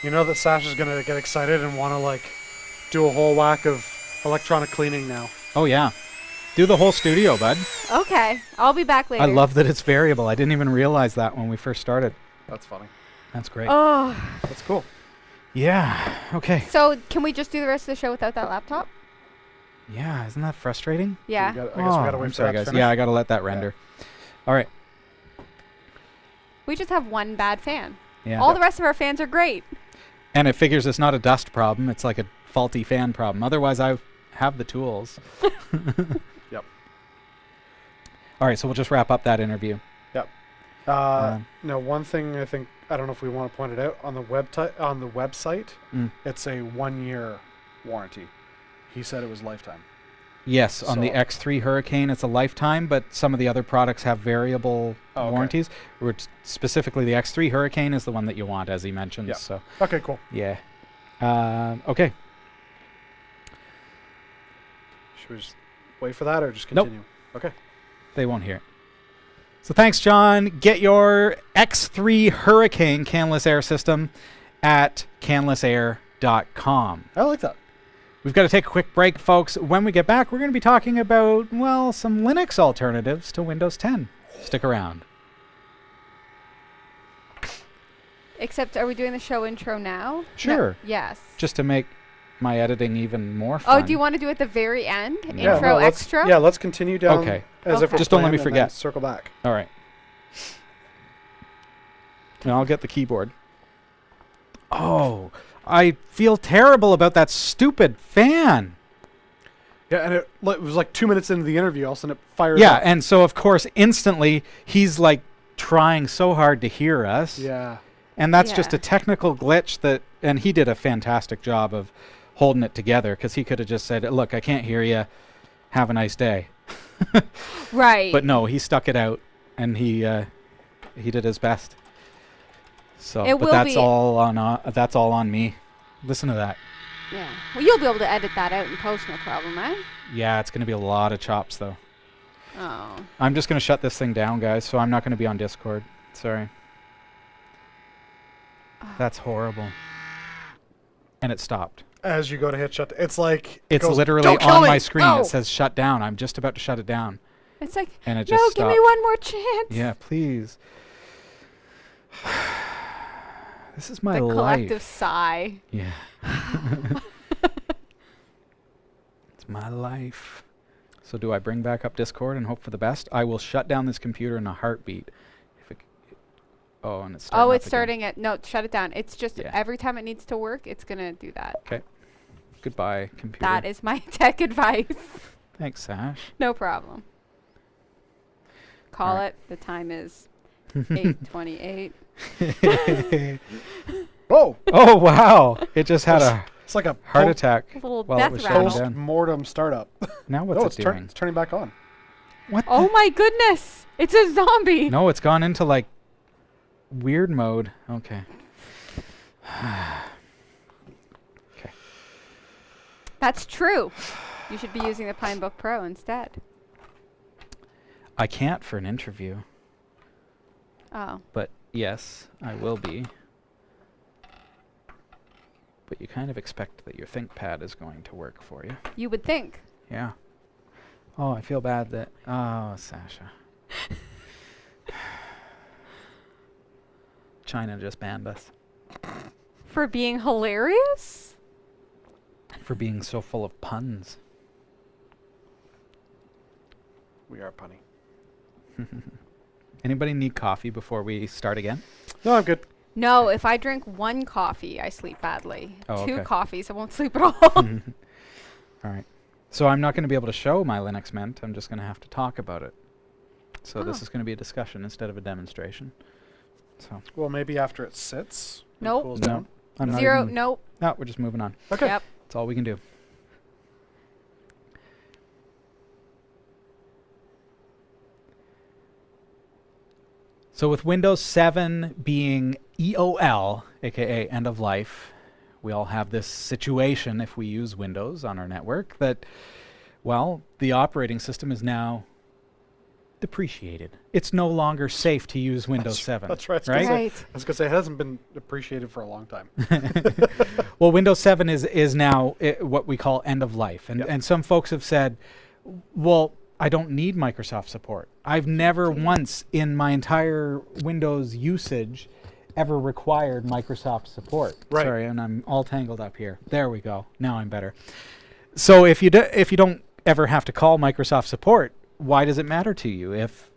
You know that Sasha's gonna get excited and want to like do a whole whack of electronic cleaning now. Oh, yeah. Do the whole studio, bud. Okay, I'll be back later. I love that it's variable. I didn't even realize that when we first started. That's funny. That's great. Oh, That's cool. Yeah. Okay. so can we just do the rest of the show without that laptop? Yeah. Isn't that frustrating? Yeah. I guess we gotta wait I'm for sorry, that to guys. finish. Yeah, I got to let that render. All right. We just have one bad fan. Yeah. All the rest of our fans are great. And it figures it's not a dust problem. It's like a faulty fan problem. Otherwise, I have the tools. Yep. All right, so we'll just wrap up that interview. Yep. No, one thing I don't know if we want to point it out on the website. It's a 1-year warranty. He said it was lifetime. Yes, on the So- X3 Hurricane, it's a lifetime, but some of the other products have variable Oh, okay. warranties. Specifically, the X3 Hurricane is the one that you want, as he mentioned. Yeah. So, Okay, cool. yeah. Okay. Should we just wait for that or just Nope. continue? Okay. They won't hear it. So thanks, John. Get your X3 Hurricane Canless Air system at canlessair.com. I like that. We've got to take a quick break, folks. When we get back, we're going to be talking about, well, some Linux alternatives to Windows 10. Stick around. Except, are we doing the show intro now? No. Sure. Yes. Just to make my editing even more fun. Oh, do you want to do it at the very end? Yeah. Intro let's- extra? Yeah, let's continue down Okay. as if Okay. we're Just don't let me playing and then forget. circle back. All right. And I'll get the keyboard. Oh, I feel terrible about that stupid fan. Yeah, and it was like 2 minutes into the interview, all of a sudden it fired Yeah, up. and so of course instantly he's like trying so hard to hear us. Yeah. And that's just Yeah. a technical glitch and he did a fantastic job of holding it together because he could have just said, "Look, I can't hear you. Have a nice day." Right. But no, he stuck it out and he did his best. So, It but will that's be- all on me. Listen to that. Yeah. Well, you'll be able to edit that out in post, no problem, eh? Yeah, it's going to be a lot of chops though. Oh. I'm just going to shut this thing down, guys, so I'm not going to be on Discord. Sorry. That's horrible. And it stopped. As you go to hit shut, it's like it It's goes, literally "Don't kill on me!" my screen. No! It says shut down. I'm just about to shut it down. It's like, And it no, just give me stopped. one more chance. Yeah, please. This is my The life. collective sigh. Yeah. It's my life. So do I bring back up Discord and hope for the best? I will shut down this computer in a heartbeat. If it and it's starting Oh, up it's again. starting at, no, shut it down. It's just Yeah. every time it needs to work, it's going to do that. Goodbye, computer. That is my tech advice. Thanks, Sash. No problem. Call Alright. it. The time is 8:28. Whoa! Oh, wow. It just had a It's like a heart attack A little while it death was rattle. shutting down. post-mortem startup. Now what's No, it doing? it's turning back on. What Oh my goodness. It's a zombie. No, it's gone into like weird mode. Okay. That's true. You should be using the Pinebook Pro instead. I can't for an interview, Oh. but yes, I will be. But you kind of expect that your ThinkPad is going to work for you. You would think. Yeah. Oh, I feel bad that... Oh, Sasha. China just banned us For being hilarious? for being so full of puns. We are punny. Anybody need coffee before we start again? No, I'm good. No, if I drink one coffee, I sleep badly. Oh, Two okay. coffees, I won't sleep at all. All right. So I'm not going to be able to show my Linux Mint. I'm just going to have to talk about it. So this Oh. is going to be a discussion instead of a demonstration. So Well, maybe after it sits. and Nope. cools No. down. I'm not Zero, even- nope. No, we're just moving on. Okay. Yep. That's all we can do. So with Windows 7 being EOL, aka end of life, we all have this situation if we use Windows on our network that, well, the operating system is now depreciated. It's no longer safe to use Windows 7. That's right. Right? I was gonna say it hasn't been appreciated for a long time. Well, Windows 7 is now what we call end of life. And, Yep. and some folks have said, well, I don't need Microsoft support. I've never once in my entire Windows usage ever required Microsoft support. Right. Sorry, and I'm all tangled up here. There we go. Now I'm better. So if you don't ever have to call Microsoft support, why does it matter to you if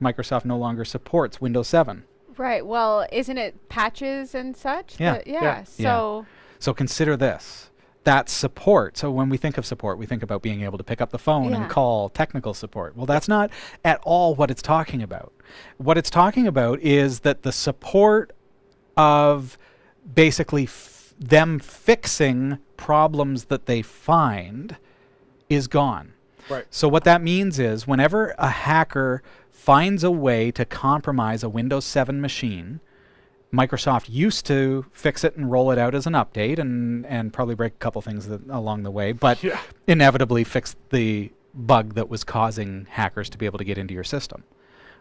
Microsoft no longer supports Windows 7? Right. Well, isn't it patches and such? Yeah. Yeah. So So consider this. That's support. So when we think of support, we think about being able to pick up the phone and Yeah. call technical support. Well, that's not at all what it's talking about. What it's talking about is that the support of basically them fixing problems that they find is gone. Right. So what that means is whenever a hacker finds a way to compromise a Windows 7 machine, Microsoft used to fix it and roll it out as an update and probably break a couple things along the way, but Yeah. inevitably fix the bug that was causing hackers to be able to get into your system.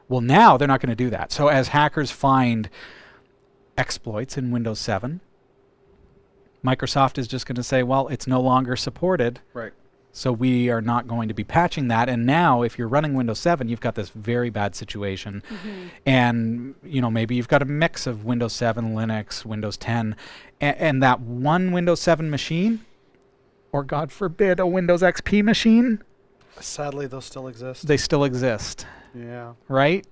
Well, now they're not going to do that. So as hackers find exploits in Windows 7, Microsoft is just going to say, well, it's no longer supported. Right. So we are not going to be patching that. And now if you're running Windows 7, you've got this very bad situation. And, maybe you've got a mix of Windows 7, Linux, Windows 10, and that one Windows 7 machine, or God forbid, a Windows XP machine, Sadly, those still exist. they still exist, Yeah. right?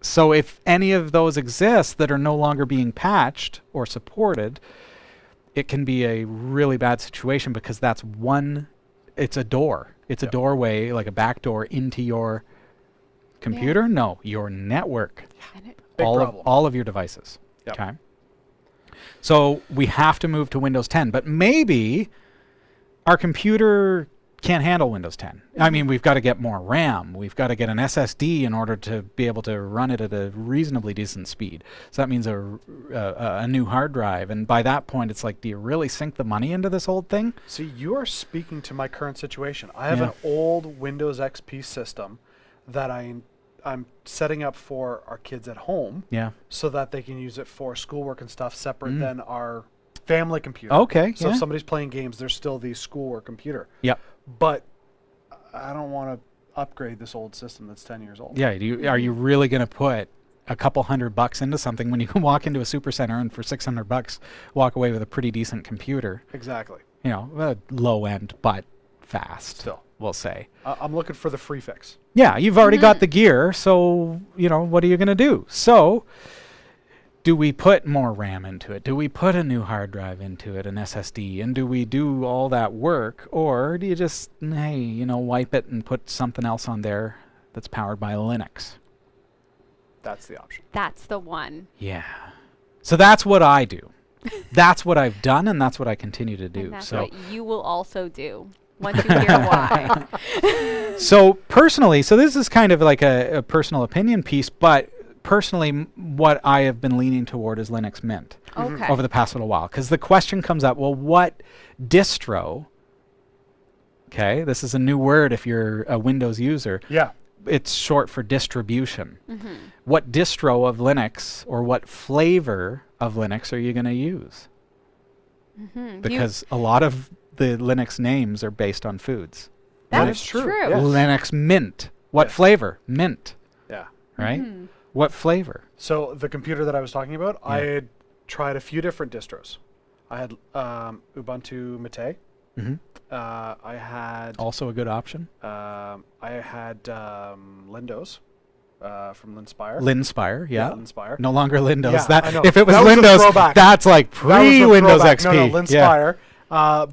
So if any of those exist that are no longer being patched or supported, it can be a really bad situation because that's it's a door. It's a doorway, like a back door into your computer. No, your network. and it, Big all problem. of your devices. Yep. Okay. So we have to move to Windows 10, but maybe our computer can't handle Windows 10. I mean, we've got to get more RAM. We've got to get an SSD in order to be able to run it at a reasonably decent speed. So that means a new hard drive. And by that point, it's like, do you really sink the money into this old thing? See, you are speaking to my current situation. I have Yeah. an old Windows XP system that I'm setting up for our kids at home Yeah. so that they can use it for schoolwork and stuff separate than our family computer. Okay. So yeah. if somebody's playing games, there's still the schoolwork computer. Yep. But I don't want to upgrade this old system that's 10 years old. Yeah. Are you really going to put a couple $100 into something when you can walk into a super center and for $600 walk away with a pretty decent computer? Exactly. Low end, but fast. Still. We'll say. I'm looking for the free fix. Yeah, you've already got the gear, so, what are you going to do? So, do we put more RAM into it? Do we put a new hard drive into it, an SSD? And do we do all that work? Or do you just, wipe it and put something else on there that's powered by Linux? That's the option. that's the one. Yeah. So that's what I do. That's what I've done, and that's what I continue to do. And that's So. what you will also do once you hear why. So personally, this is kind of like a personal opinion piece, but personally, what I have been leaning toward is Linux Mint Okay. over the past little while. Because the question comes up, well, what distro, okay, this is a new word if you're a Windows user, Yeah. it's short for distribution. What distro of Linux or what flavor of Linux are you going to use? Because a lot of the Linux names are based on foods. That is is true, true. yes. Linux Mint. What Yes. flavor? Mint, Yeah. right? What flavor? So the computer that I was talking about, I had tried a few different distros. I had Ubuntu Mate. Mhm. I had Also a good option. Lindos from Linspire. Linspire, yeah. Linspire. No longer Windows. Yeah, that I know. if it was That was a Windows, throwback. that's like That was a pre-Windows throwback. XP. No, Yeah. Linspire.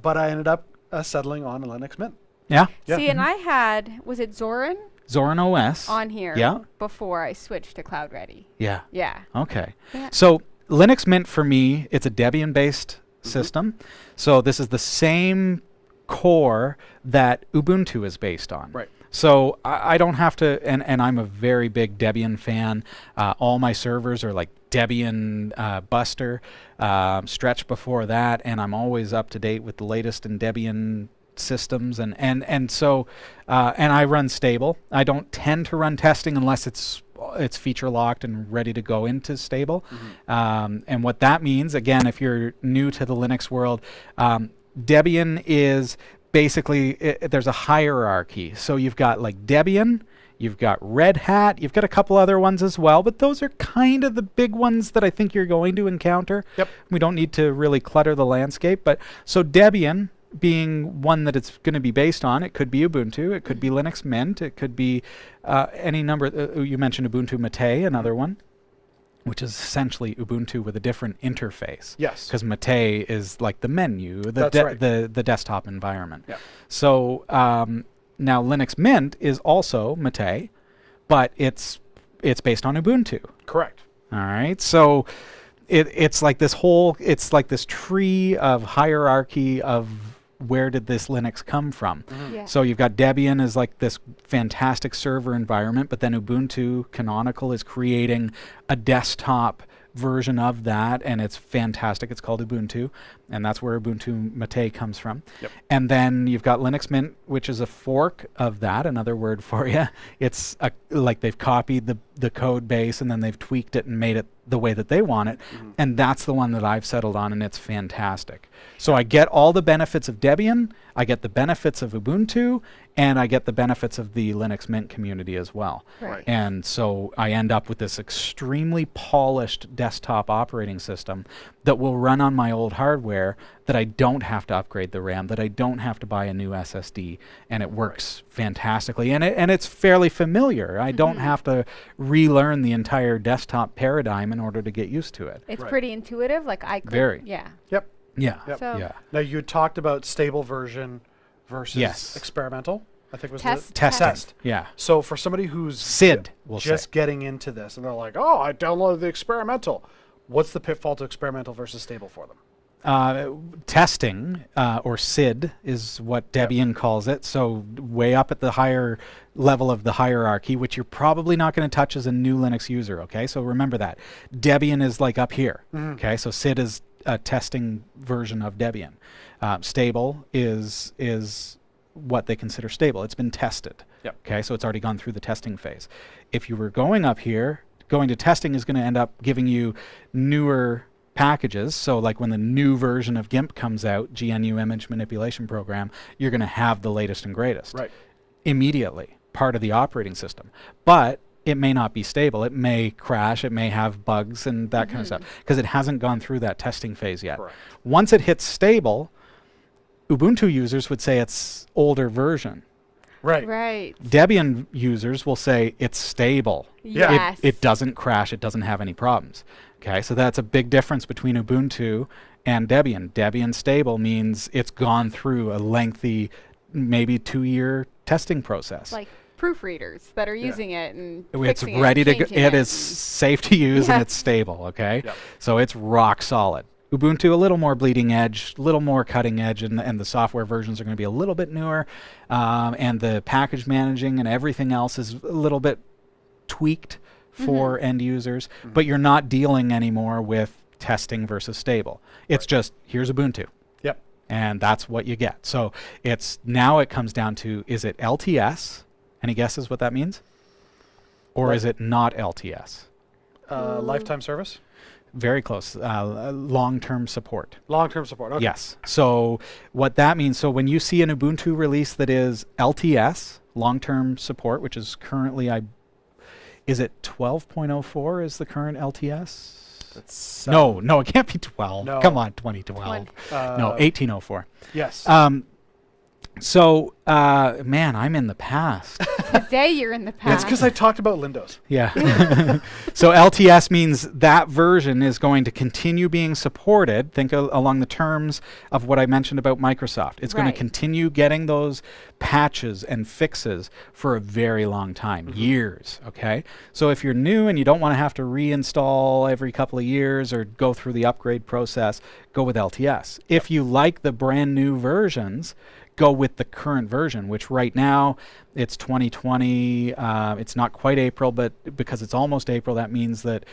But I ended up settling on a Linux Mint. Yeah. Yeah. See, and I had, was it Zorin Zorin OS. on here Yeah. before I switched to Cloud Ready? Yeah. Yeah. Okay. Yeah. So Linux Mint for me, it's a Debian-based system. So this is the same core that Ubuntu is based on. Right. So I don't have to, and I'm a very big Debian fan. All my servers are like Debian Buster, Stretch before that, and I'm always up to date with the latest in Debian systems, and so and I run stable. I don't tend to run testing unless it's feature locked and ready to go into stable. And what that means, again, if you're new to the Linux world, Debian is basically, there's a hierarchy. So you've got like Debian, you've got Red Hat, you've got a couple other ones as well, but those are kind of the big ones that I think you're going to encounter. Yep. We don't need to really clutter the landscape, but so Debian being one that it's going to be based on, it could be Ubuntu, it could be Linux Mint, it could be any number. You mentioned Ubuntu Mate, another one, which is essentially Ubuntu with a different interface. Yes. Because Mate is like the menu, the desktop environment. Yeah. So now Linux Mint is also Mate, but it's based on Ubuntu. Correct. All right. So it's like this tree of hierarchy of where did this Linux come from. Yeah. So you've got Debian as like this fantastic server environment, but then Ubuntu Canonical is creating a desktop version of that, and it's fantastic. It's called Ubuntu, and that's where Ubuntu Mate comes from. Yep. And then you've got Linux Mint, which is a fork of that, another word for you. It's like they've copied the code base and then they've tweaked it and made it the way that they want it, and that's the one that I've settled on, and it's fantastic. So I get all the benefits of Debian, I get the benefits of Ubuntu, and I get the benefits of the Linux Mint community as well. Right. And so I end up with this extremely polished desktop operating system that will run on my old hardware, that I don't have to upgrade the RAM, that I don't have to buy a new SSD, and it works fantastically. And it's fairly familiar. I don't have to relearn the entire desktop paradigm in order to get used to it. It's pretty intuitive. Like I could. Very. Yeah. Yep. Yeah. Yep. So Yeah. Now you had talked about stable version versus Yes. experimental. I think was Test. the Testing. test. Yeah. So for somebody who's SID, we'll just say. getting into this and they're like, "Oh, I downloaded the experimental." What's the pitfall to experimental versus stable for them? Testing, or SID, is what Debian calls it. So way up at the higher level of the hierarchy, which you're probably not going to touch as a new Linux user. Okay, so remember that Debian is like up here. Okay, so SID is a testing version of Debian. Stable is what they consider stable. It's been tested. Yep. Okay, so it's already gone through the testing phase. If you were going up here, going to testing is going to end up giving you newer packages. So like when the new version of GIMP comes out, GNU Image Manipulation Program, you're going to have the latest and greatest. Right. Immediately, part of the operating system. But it may not be stable. It may crash. It may have bugs and that kind of stuff because it hasn't gone through that testing phase yet. Correct. Once it hits stable, Ubuntu users would say it's older version. Right. Right. Debian users will say it's stable. Yeah. Yes. It doesn't crash. It doesn't have any problems. Okay, so that's a big difference between Ubuntu and Debian. Debian stable means it's gone through a lengthy, maybe 2-year testing process. Like proofreaders that are using it and It's fixing ready it, to go. changing It it is safe to use and Yes. it's stable. Okay, Yep. so it's rock solid. Ubuntu a little more bleeding edge, a little more cutting edge, and the software versions are going to be a little bit newer, and the package managing and everything else is a little bit tweaked for end users. But you're not dealing anymore with testing versus stable. It's just here's Ubuntu, Yep. and that's what you get. So it's now it comes down to, is it LTS? Any guesses what that means? Or is it not LTS? Lifetime service. Very close. Long-term support. Long-term support. Okay. Yes. So what that means, so when you see an Ubuntu release that is LTS, long-term support, which is currently, is it 12.04 is the current LTS? That's No, it can't be 12. No. Come on, 2012. No, 1804. Yes. So, man, I'm in the past. Today you're in the That's past. because I talked about Windows. Yeah. So LTS means that version is going to continue being supported. Think along the terms of what I mentioned about Microsoft. It's going to Right. continue getting those patches and fixes for a very long time, years. Okay. So if you're new and you don't want to have to reinstall every couple of years or go through the upgrade process, go with LTS. If you like the brand new versions, go with the current version, which right now it's 2020. It's not quite April, but because it's almost April, that means that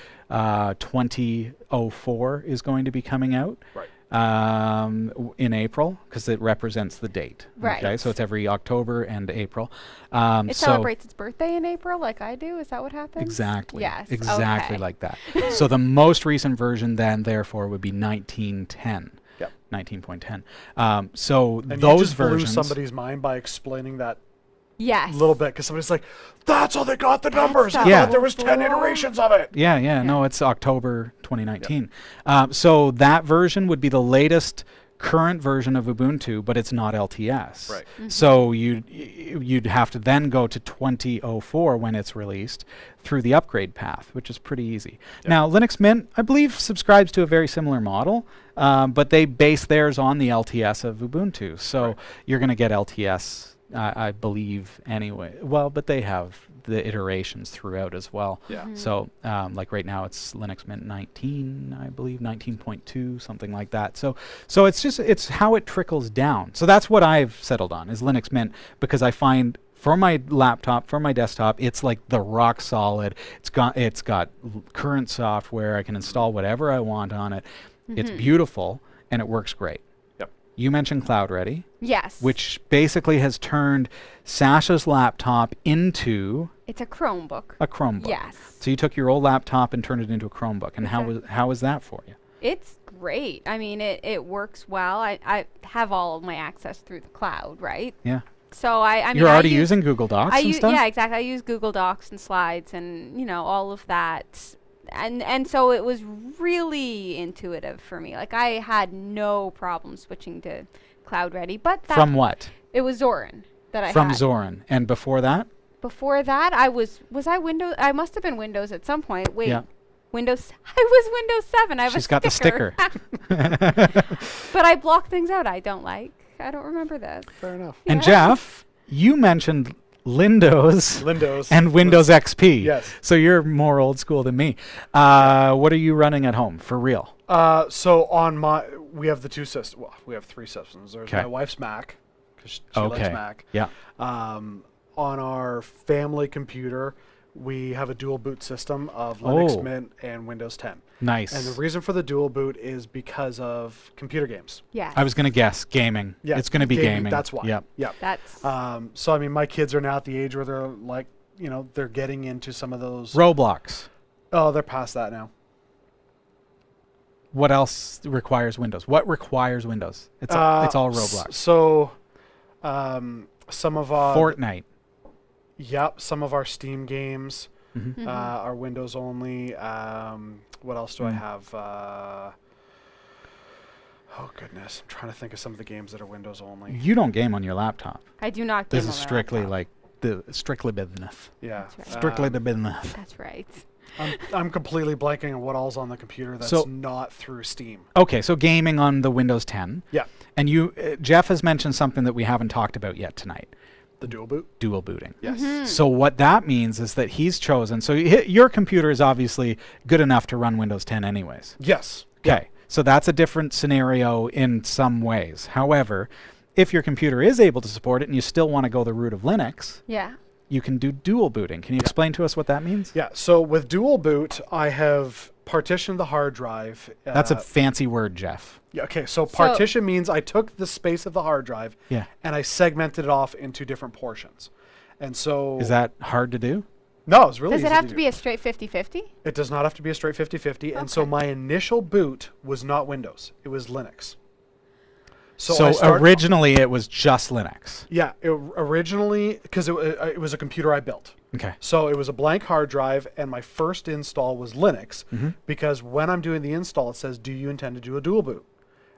2004 is going to be coming out. Right. in April because it represents the date. Right. Okay, so it's every October and April. It celebrates its birthday in April, like I do. Is that what happens? Exactly. Yes. Exactly okay. like that. So the most recent version then, therefore, would be 1910. Yep. 19.10. So And you those just blew versions. somebody's mind by explaining that Yes. a little bit, because somebody's like, that's how they got the numbers. I Yeah. thought there was 10 iterations of it. Yeah, no, it's October 2019. So that version would be the latest current version of Ubuntu, but it's not LTS. Right. So you'd have to then go to 2004 when it's released through the upgrade path, which is pretty easy. Now, Linux Mint, I believe, subscribes to a very similar model, but they base theirs on the LTS of Ubuntu. So you're going to get LTS, I believe, anyway. Well, but they have the iterations throughout as well. Yeah. So, like right now, it's Linux Mint 19, I believe, 19.2, something like that. So it's how it trickles down. So that's what I've settled on is Linux Mint, because I find for my laptop, for my desktop, it's like the rock solid. It's got current software. I can install whatever I want on it. It's beautiful and it works great. Yep. You mentioned Cloud Ready, Yes. which basically has turned Sasha's laptop into It's a Chromebook. a Chromebook. Yes. So you took your old laptop and turned it into a Chromebook. And how was that for you? It's great. I mean, it works well. I have all of my access through the cloud, right? Yeah. So I mean, You're already use, using Google Docs and stuff? Yeah, exactly. I use Google Docs and slides and, all of that. And so it was really intuitive for me. Like I had no problem switching to Cloud Ready, but From what? it was Zorin that I From had. Zorin. And before that? Before that, was I Windows? I must have been Windows at some point. Wait. Yeah. Windows. I was Windows 7. I have She's a got the sticker. But I block things out I don't like. I don't remember this. Fair enough. And Yeah. Jeff, you mentioned Windows Windows. and Windows XP. Yes. So you're more old school than me. What are you running at home for real? So on we have the two systems. Well, we have three systems. There's 'Kay. my wife's Mac, because she likes Mac. Yeah. On our family computer, we have a dual boot system of Linux Mint and Windows 10. Nice. And the reason for the dual boot is because of computer games. Yes. I was going to guess gaming. Yeah, It's going to be gaming. That's why. Yep. Yep. That's So I mean, my kids are now at the age where they're like, they're getting into some of those. Roblox. Oh, they're past that now. What else requires Windows? What requires Windows? It's all Roblox. So, some of our Fortnite. Yep, some of our Steam games Mhm. are Windows only. What else do I have? Oh goodness, I'm trying to think of some of the games that are Windows only. You don't game on your laptop. I do not game This is on my strictly laptop. like the strictly business. Yeah, That's right. Strictly the business. That's right. I'm completely blanking on what all's on the computer that's So- not through Steam. Okay, so gaming on the Windows 10. Yeah, And you, Jeff has mentioned something that we haven't talked about yet tonight. the dual boot. Dual booting. Yes. So what that means is that he's chosen. So your computer is obviously good enough to run Windows 10 anyways. Yes. Okay. So that's a different scenario in some ways. However, if your computer is able to support it and you still want to go the route of Linux, Yeah. you can do dual booting. Can you explain to us what that means? Yeah. So with dual boot, I have partitioned the hard drive. That's a fancy word, Jeff. Yeah, okay, so partition means I took the space of the hard drive Yeah. and I segmented it off into different portions. And so Is that hard to do? No, it's really Does easy it have to to do. be a straight 50-50? It does not have to be a straight 50-50. And so Okay. my initial boot was not Windows. It was Linux. So originally it was just Linux. Yeah, originally, because it was a computer I built. Okay. So it was a blank hard drive, and my first install was Linux, Mm-hmm. because when I'm doing the install, it says, do you intend to do a dual boot?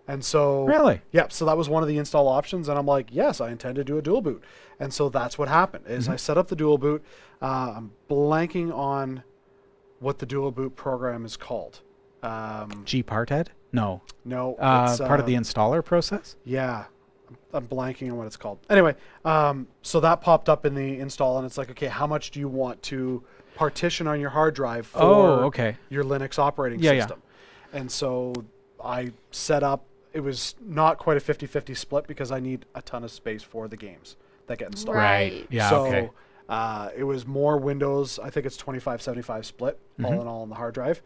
And so... Really? Yeah, so that was one of the install options, and I'm like, yes, I intend to do a dual boot. And so that's what happened, is I set up the dual boot. I'm blanking on what the dual boot program is called. Gparted? No. No, it's Part of the installer process? Yeah, I'm blanking on what it's called. Anyway, so that popped up in the install, and it's like, okay, how much do you want to partition on your hard drive for okay. your Linux operating Yeah, yeah. system? And so I set up, it was not quite a 50-50 split because I need a ton of space for the games that get installed. Right. Yeah, so okay. it was more Windows, I think it's 25-75 split, all in all on the hard drive.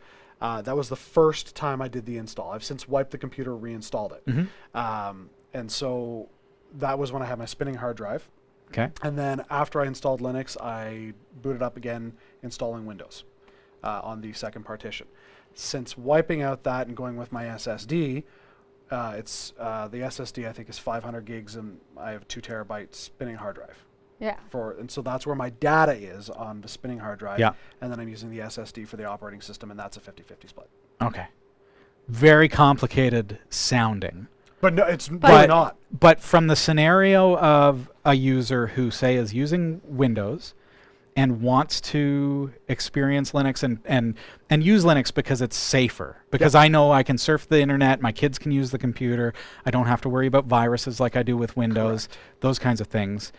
That was the first time I did the install. I've since wiped the computer, reinstalled it. And so that was when I had my spinning hard drive. Okay. And then after I installed Linux, I booted up again, installing Windows on the second partition. Since wiping out that and going with my SSD, it's the SSD I think is 500 gigs, and I have 2 terabyte spinning hard drive. Yeah. And so that's where my data is on the spinning hard drive. Yeah. And then I'm using the SSD for the operating system, and that's a 50-50 split. Okay. Very complicated sounding. But no, it's really not. But from the scenario of a user who, say, is using Windows and wants to experience Linux and use Linux because it's safer, because I know I can surf the internet, my kids can use the computer, I don't have to worry about viruses like I do with Windows, those kinds of things.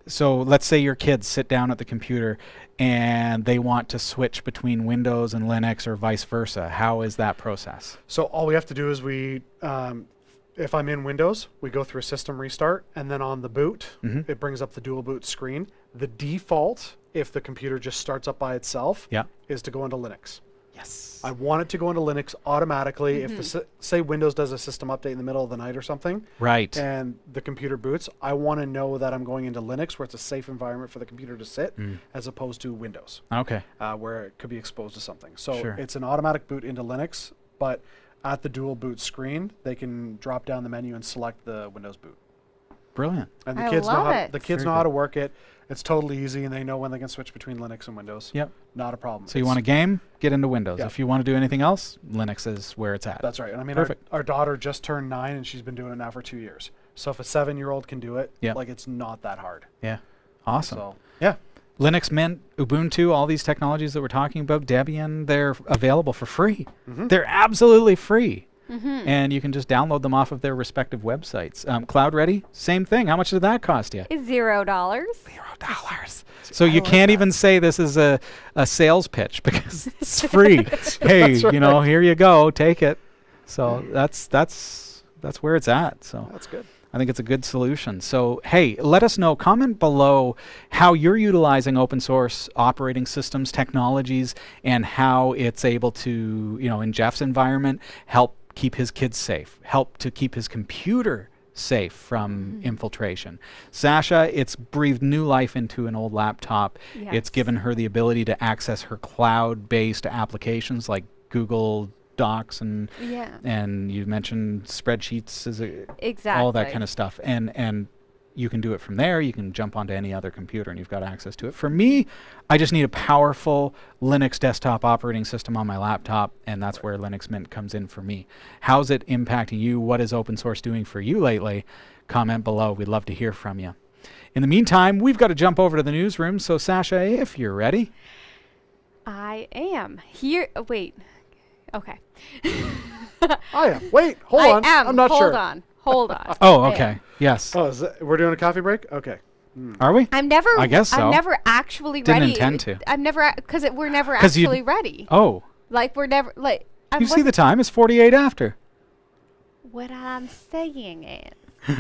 So let's say your kids sit down at the computer and they want to switch between Windows and Linux or vice versa. How is that process? So all we have to do is if I'm in Windows, we go through a system restart, and then on the boot, it brings up the dual boot screen. The default, if the computer just starts up by itself, is to go into Linux. Yes. I want it to go into Linux automatically. If say Windows does a system update in the middle of the night or something, Right. and the computer boots, I want to know that I'm going into Linux, where it's a safe environment for the computer to sit, as opposed to Windows, Okay. where it could be exposed to something. So Sure. it's an automatic boot into Linux, but at the dual boot screen, they can drop down the menu and select the Windows boot. Brilliant. And the I kids know love how it. the kids Very know how good. to work it. It's totally easy, and they know when they can switch between Linux and Windows. Yep. Not a problem. So you want a game? Get into Windows. Yeah. If you want to do anything else, Linux is where it's at. That's right. And I mean, Perfect. our daughter just turned 9, and she's been doing it now for 2 years. So if a 7-year-old can do it, Yep. like, it's not that hard. Yeah. Awesome. So yeah. Linux Mint, Ubuntu, all these technologies that we're talking about, Debian, they're available for free. They're absolutely free. And you can just download them off of their respective websites. Cloud Ready, same thing. How much did that cost you? It's $0. $0. So you can't even say this is a sales pitch because it's free. Hey, That's you know, right. here you go, take it. So that's where it's at. So That's good. I think it's a good solution. So, hey, let us know. Comment below how you're utilizing open source operating systems, technologies, and how it's able to, you know, in Jeff's environment, help keep his kids safe, help to keep his computer safe from infiltration. Sasha, it's breathed new life into an old laptop. Yes. It's given her the ability to access her cloud-based applications like Google Docs and you mentioned spreadsheets, Exactly. all that kind of stuff, and you can do it from there. You can jump onto any other computer and you've got access to it. For me, I just need a powerful Linux desktop operating system on my laptop, and that's where Linux Mint comes in for me. How's it impacting you? What is open source doing for you lately? Comment below. We'd love to hear from you. In the meantime, we've got to jump over to the newsroom. So Sasha, if you're ready. I am here. Wait. Okay. I am. Wait, hold on. I'm not sure. Hold on. Oh, I okay. am. Yes. Oh, we're doing a coffee break? Okay. Are we? I'm never. I guess so. I'm never actually Didn't ready. intend to. I'm never because we're never 'Cause you- actually ready. Oh. Like we're never like. You see the time? It's 48 after. What I'm saying is,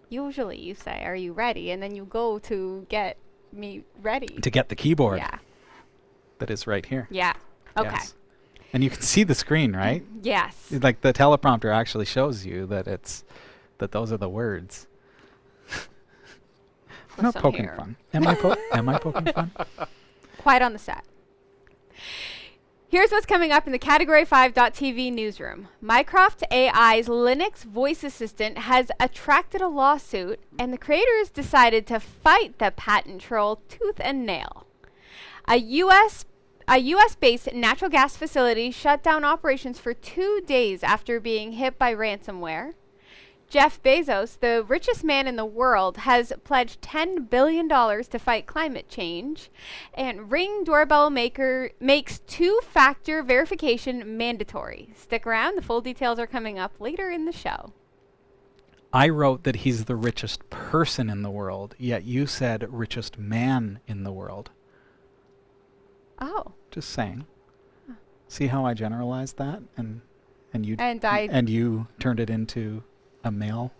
usually you say, "Are you ready?" and then you go to get me ready. To get the keyboard. Yeah. That is right here. Yeah. Okay. Yes. And you can see the screen, right? Yes. Like the teleprompter actually shows you that those are the words. I'm not Listen poking here. fun. Am I poking fun? Quiet on the set. Here's what's coming up in the Category5.tv newsroom. Mycroft AI's Linux voice assistant has attracted a lawsuit, and the creators decided to fight the patent troll tooth and nail. A U.S.-based natural gas facility shut down operations for 2 days after being hit by ransomware. Jeff Bezos, the richest man in the world, has pledged $10 billion to fight climate change. And Ring doorbell maker makes two-factor verification mandatory. Stick around. The full details are coming up later in the show. I wrote that he's the richest person in the world, yet you said richest man in the world. Oh. Just saying. See how I generalized that, and you turned it into a male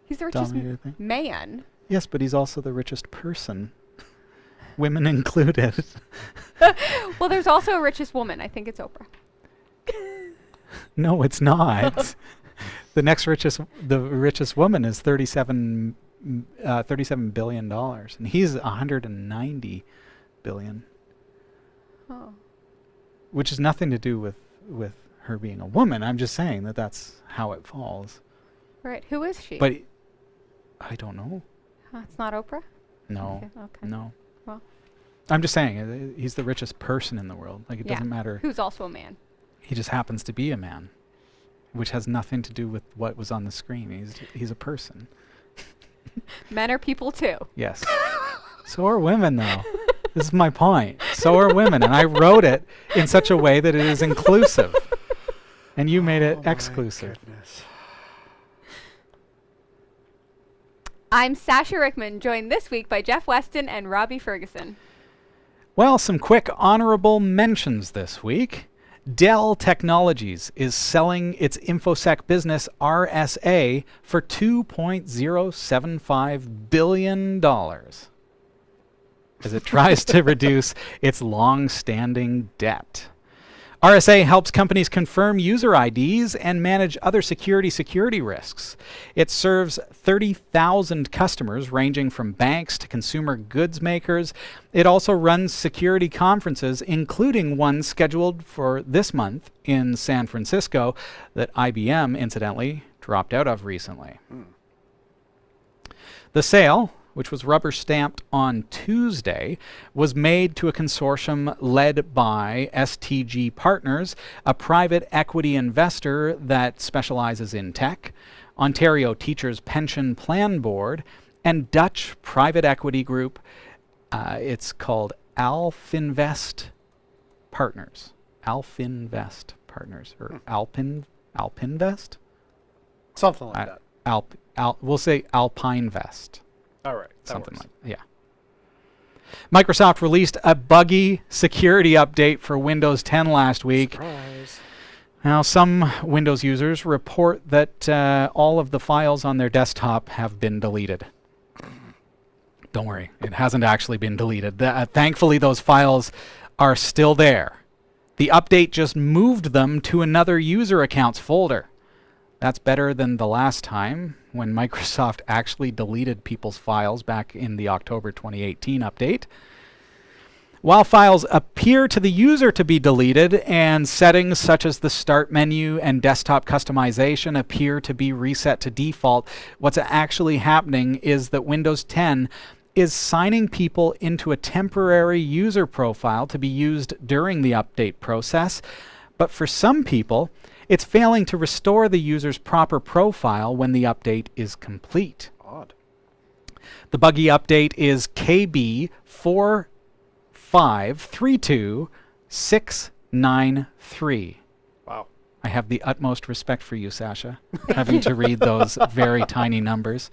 He's the richest dominated thing? man. Yes, but he's also the richest person, women included. Well, there's also a richest woman. I think it's Oprah. No, it's not. The richest woman is $37 billion, and he's 190 billion, Oh. which has nothing to do with her being a woman. I'm just saying that that's how it falls. Right. Who is she? But I don't know. It's not Oprah? No, Okay. no. Well. I'm just saying he's the richest person in the world. Like, it doesn't matter. Who's also a man. He just happens to be a man, which has nothing to do with what was on the screen. He's a person. Men are people too. Yes. So are women, though. This is my point. So are women, and I wrote it in such a way that it is inclusive, and you made it exclusive. Goodness. I'm Sasha Rickman, joined this week by Jeff Weston and Robbie Ferguson. Well, some quick honorable mentions this week. Dell Technologies is selling its InfoSec business RSA for $2.075 billion as it tries to reduce its long-standing debt. RSA helps companies confirm user IDs and manage other security risks. It serves 30,000 customers ranging from banks to consumer goods makers. It also runs security conferences, including one scheduled for this month in San Francisco that IBM, incidentally, dropped out of recently. The sale, which was rubber-stamped on Tuesday, was made to a consortium led by STG Partners, a private equity investor that specializes in tech, Ontario Teachers Pension Plan Board, and Dutch private equity group. It's called Alfinvest Partners. Alfinvest Partners, or Alpinvest? Something like that. We'll say Alpinevest. All right. Something like that. Yeah. Microsoft released a buggy security update for Windows 10 last week. Surprise. Now, some Windows users report that all of the files on their desktop have been deleted. Don't worry, it hasn't actually been deleted. Thankfully, those files are still there. The update just moved them to another user account's folder. That's better than the last time when Microsoft actually deleted people's files back in the October 2018 update. While files appear to the user to be deleted and settings such as the start menu and desktop customization appear to be reset to default, what's actually happening is that Windows 10 is signing people into a temporary user profile to be used during the update process. But for some people, it's failing to restore the user's proper profile when the update is complete. Odd. The buggy update is KB4532693. Wow. I have the utmost respect for you, Sasha, having to read those very tiny numbers.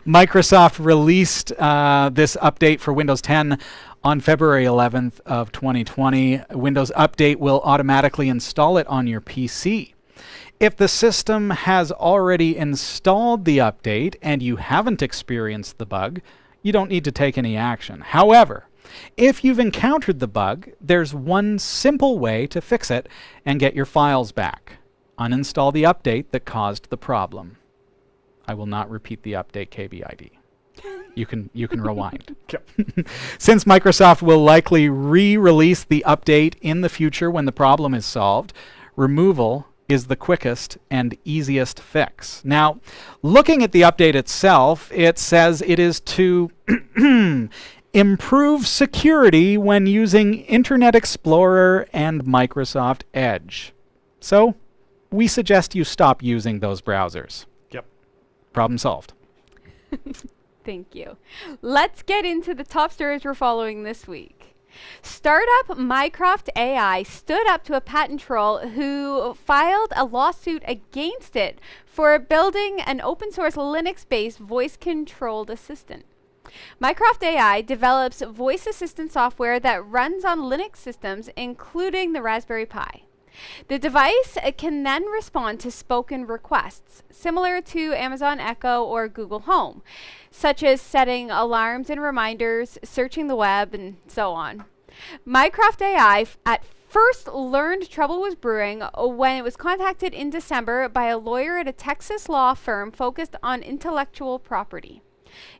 Microsoft released this update for Windows 10 on February 11th of 2020. Windows Update will automatically install it on your PC. If the system has already installed the update and you haven't experienced the bug, you don't need to take any action. However, if you've encountered the bug, there's one simple way to fix it and get your files back. Uninstall the update that caused the problem. I will not repeat the update KBID. You can rewind. Since Microsoft will likely re-release the update in the future when the problem is solved, removal is the quickest and easiest fix. Now, looking at the update itself, it says it is to improve security when using Internet Explorer and Microsoft Edge. So, we suggest you stop using those browsers. Yep. Problem solved. Thank you. Let's get into the top stories we're following this week. Startup Mycroft AI stood up to a patent troll who filed a lawsuit against it for building an open source Linux-based voice-controlled assistant. Mycroft AI develops voice assistant software that runs on Linux systems, including the Raspberry Pi. The device can then respond to spoken requests, similar to Amazon Echo or Google Home, such as setting alarms and reminders, searching the web, and so on. Mycroft AI at first learned trouble was brewing when it was contacted in December by a lawyer at a Texas law firm focused on intellectual property.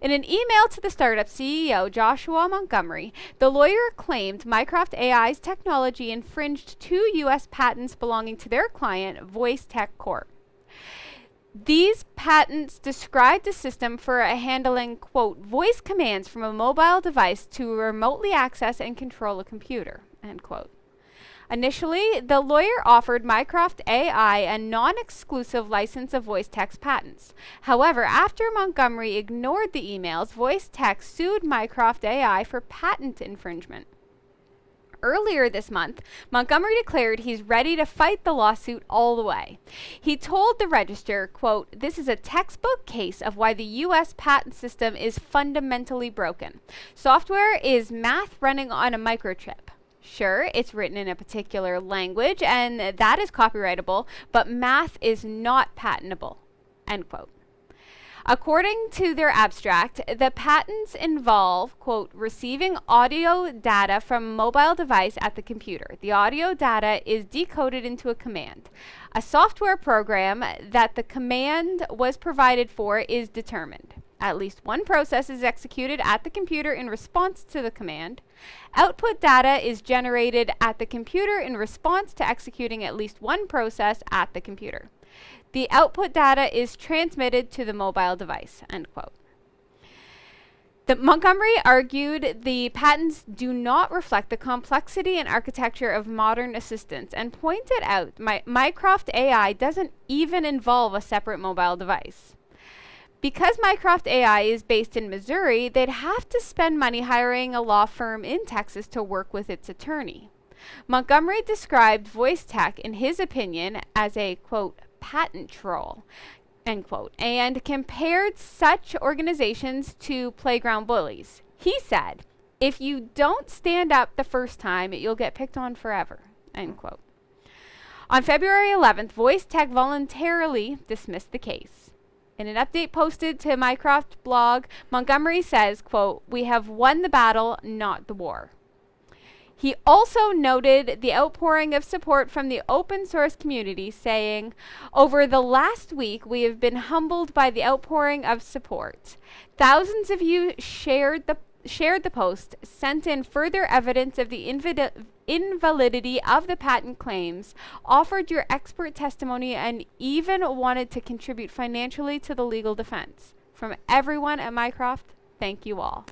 In an email to the startup CEO, Joshua Montgomery, the lawyer claimed Mycroft AI's technology infringed 2 U.S. patents belonging to their client, Voice Tech Corp. These patents described a system for handling, quote, voice commands from a mobile device to remotely access and control a computer, end quote. Initially, the lawyer offered Mycroft AI a non-exclusive license of voice text patents. However, after Montgomery ignored the emails, voice text sued Mycroft AI for patent infringement. Earlier this month, Montgomery declared he's ready to fight the lawsuit all the way. He told the Register, quote, this is a textbook case of why the U.S. patent system is fundamentally broken. Software is math running on a microchip. Sure, it's written in a particular language, and that is copyrightable, but math is not patentable, end quote. According to their abstract, the patents involve, quote, receiving audio data from a mobile device at the computer. The audio data is decoded into a command. A software program that the command was provided for is determined. At least one process is executed at the computer in response to the command. Output data is generated at the computer in response to executing at least one process at the computer. The output data is transmitted to the mobile device, end quote. Montgomery argued the patents do not reflect the complexity and architecture of modern assistants and pointed out Mycroft AI doesn't even involve a separate mobile device. Because Mycroft AI is based in Missouri, they'd have to spend money hiring a law firm in Texas to work with its attorney. Montgomery described voice tech, in his opinion, as a, quote, patent troll, end quote, and compared such organizations to playground bullies. He said, if you don't stand up the first time, you'll get picked on forever, end quote. On February 11th, Voice Tech voluntarily dismissed the case. In an update posted to Mycroft blog, Montgomery says, quote, we have won the battle, not the war. He also noted the outpouring of support from the open source community, saying, over the last week, we have been humbled by the outpouring of support. Thousands of you shared the post, sent in further evidence of the invalidity of the patent claims, offered your expert testimony, and even wanted to contribute financially to the legal defense. From everyone at Mycroft, thank you all,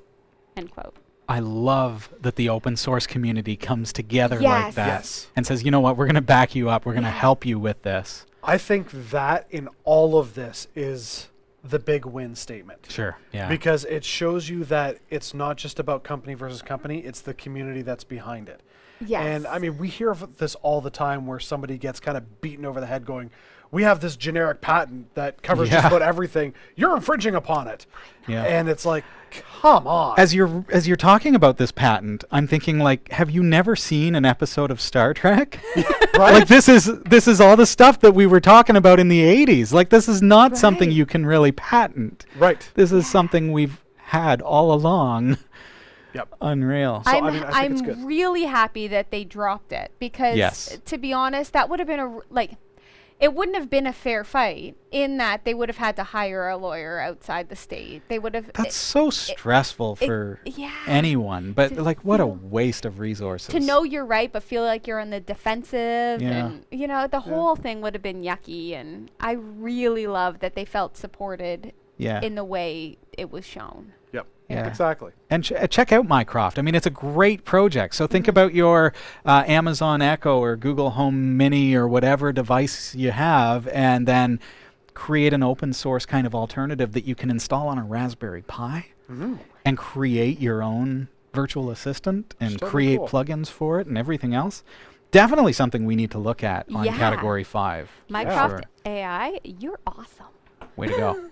end quote. I love that the open source community comes together like Yes. that Yes. and says, you know what, we're going to back you up. We're going to help you with this. I think that in all of this is the big win statement. Sure. Yeah. Because it shows you that it's not just about company versus company, it's the community that's behind it. Yes. And I mean, we hear of this all the time where somebody gets kind of beaten over the head going, we have this generic patent that covers just about everything. You're infringing upon it. Yeah. And it's like, come on. As you're talking about this patent, I'm thinking, like, have you never seen an episode of Star Trek? Right? Like this is all the stuff that we were talking about in the 80s. Like this is not something Right. you can really patent. Right. This is something we've had all along. Yep. Unreal. So, I mean, I think it's good. I'm really happy that they dropped it because, Yes. to be honest, that would have been it wouldn't have been a fair fight in that they would have had to hire a lawyer outside the state. They would have. That's so stressful for anyone, but To like what a feel- waste of resources. to know you're right, but feel like you're on the defensive, Yeah. and the whole thing would have been yucky. And I really love that they felt supported Yeah. in the way it was shown. Yep. Yeah. Exactly. And check out Mycroft. I mean, it's a great project. So think about your Amazon Echo or Google Home Mini or whatever device you have, and then create an open source kind of alternative that you can install on a Raspberry Pi and create your own virtual assistant and Totally create cool. plugins for it and everything else. Definitely something we need to look at on Yeah. Category 5. Mycroft AI, you're awesome. Way to go.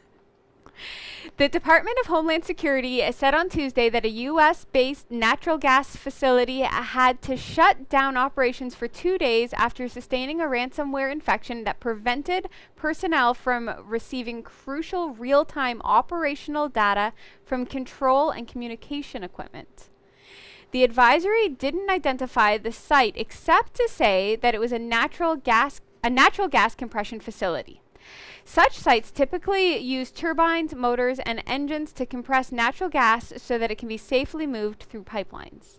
The Department of Homeland Security said on Tuesday that a U.S.-based natural gas facility had to shut down operations for 2 days after sustaining a ransomware infection that prevented personnel from receiving crucial real-time operational data from control and communication equipment. The advisory didn't identify the site except to say that it was a natural gas compression facility. Such sites typically use turbines, motors, and engines to compress natural gas so that it can be safely moved through pipelines.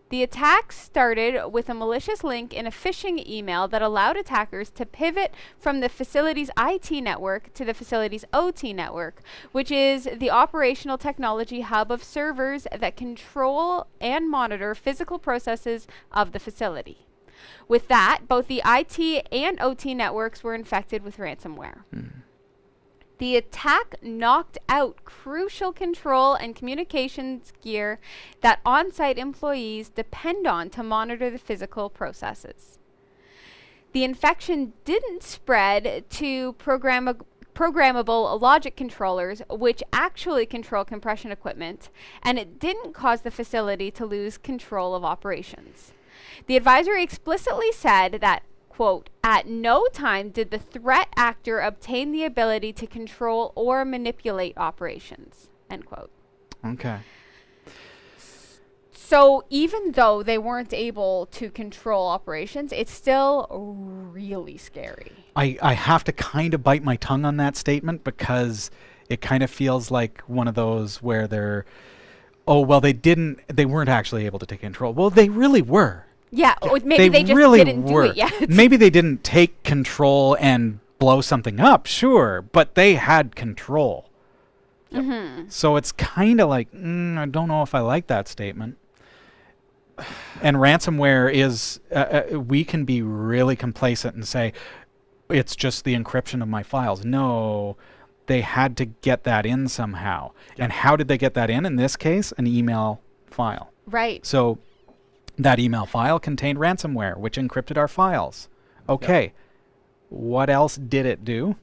The attack started with a malicious link in a phishing email that allowed attackers to pivot from the facility's IT network to the facility's OT network, which is the operational technology hub of servers that control and monitor physical processes of the facility. With that, both the IT and OT networks were infected with ransomware. The attack knocked out crucial control and communications gear that on-site employees depend on to monitor the physical processes. The infection didn't spread to programmable logic controllers, which actually control compression equipment, and it didn't cause the facility to lose control of operations. The advisory explicitly said that, quote, at no time did the threat actor obtain the ability to control or manipulate operations, end quote. Okay. So even though they weren't able to control operations, it's still really scary. I have to kind of bite my tongue on that statement because it kind of feels like one of those where they weren't actually able to take control. Well, they really were. Yeah, or maybe they just really didn't do were. it yet. Maybe they didn't take control and blow something up, sure, but they had control. Mm-hmm. So it's kind of like, I don't know if I like that statement. And ransomware is, we can be really complacent and say, it's just the encryption of my files. No, they had to get that in somehow. Yep. And how did they get that in? In this case, an email file. Right. So that email file contained ransomware, which encrypted our files. Okay. Yep. What else did it do?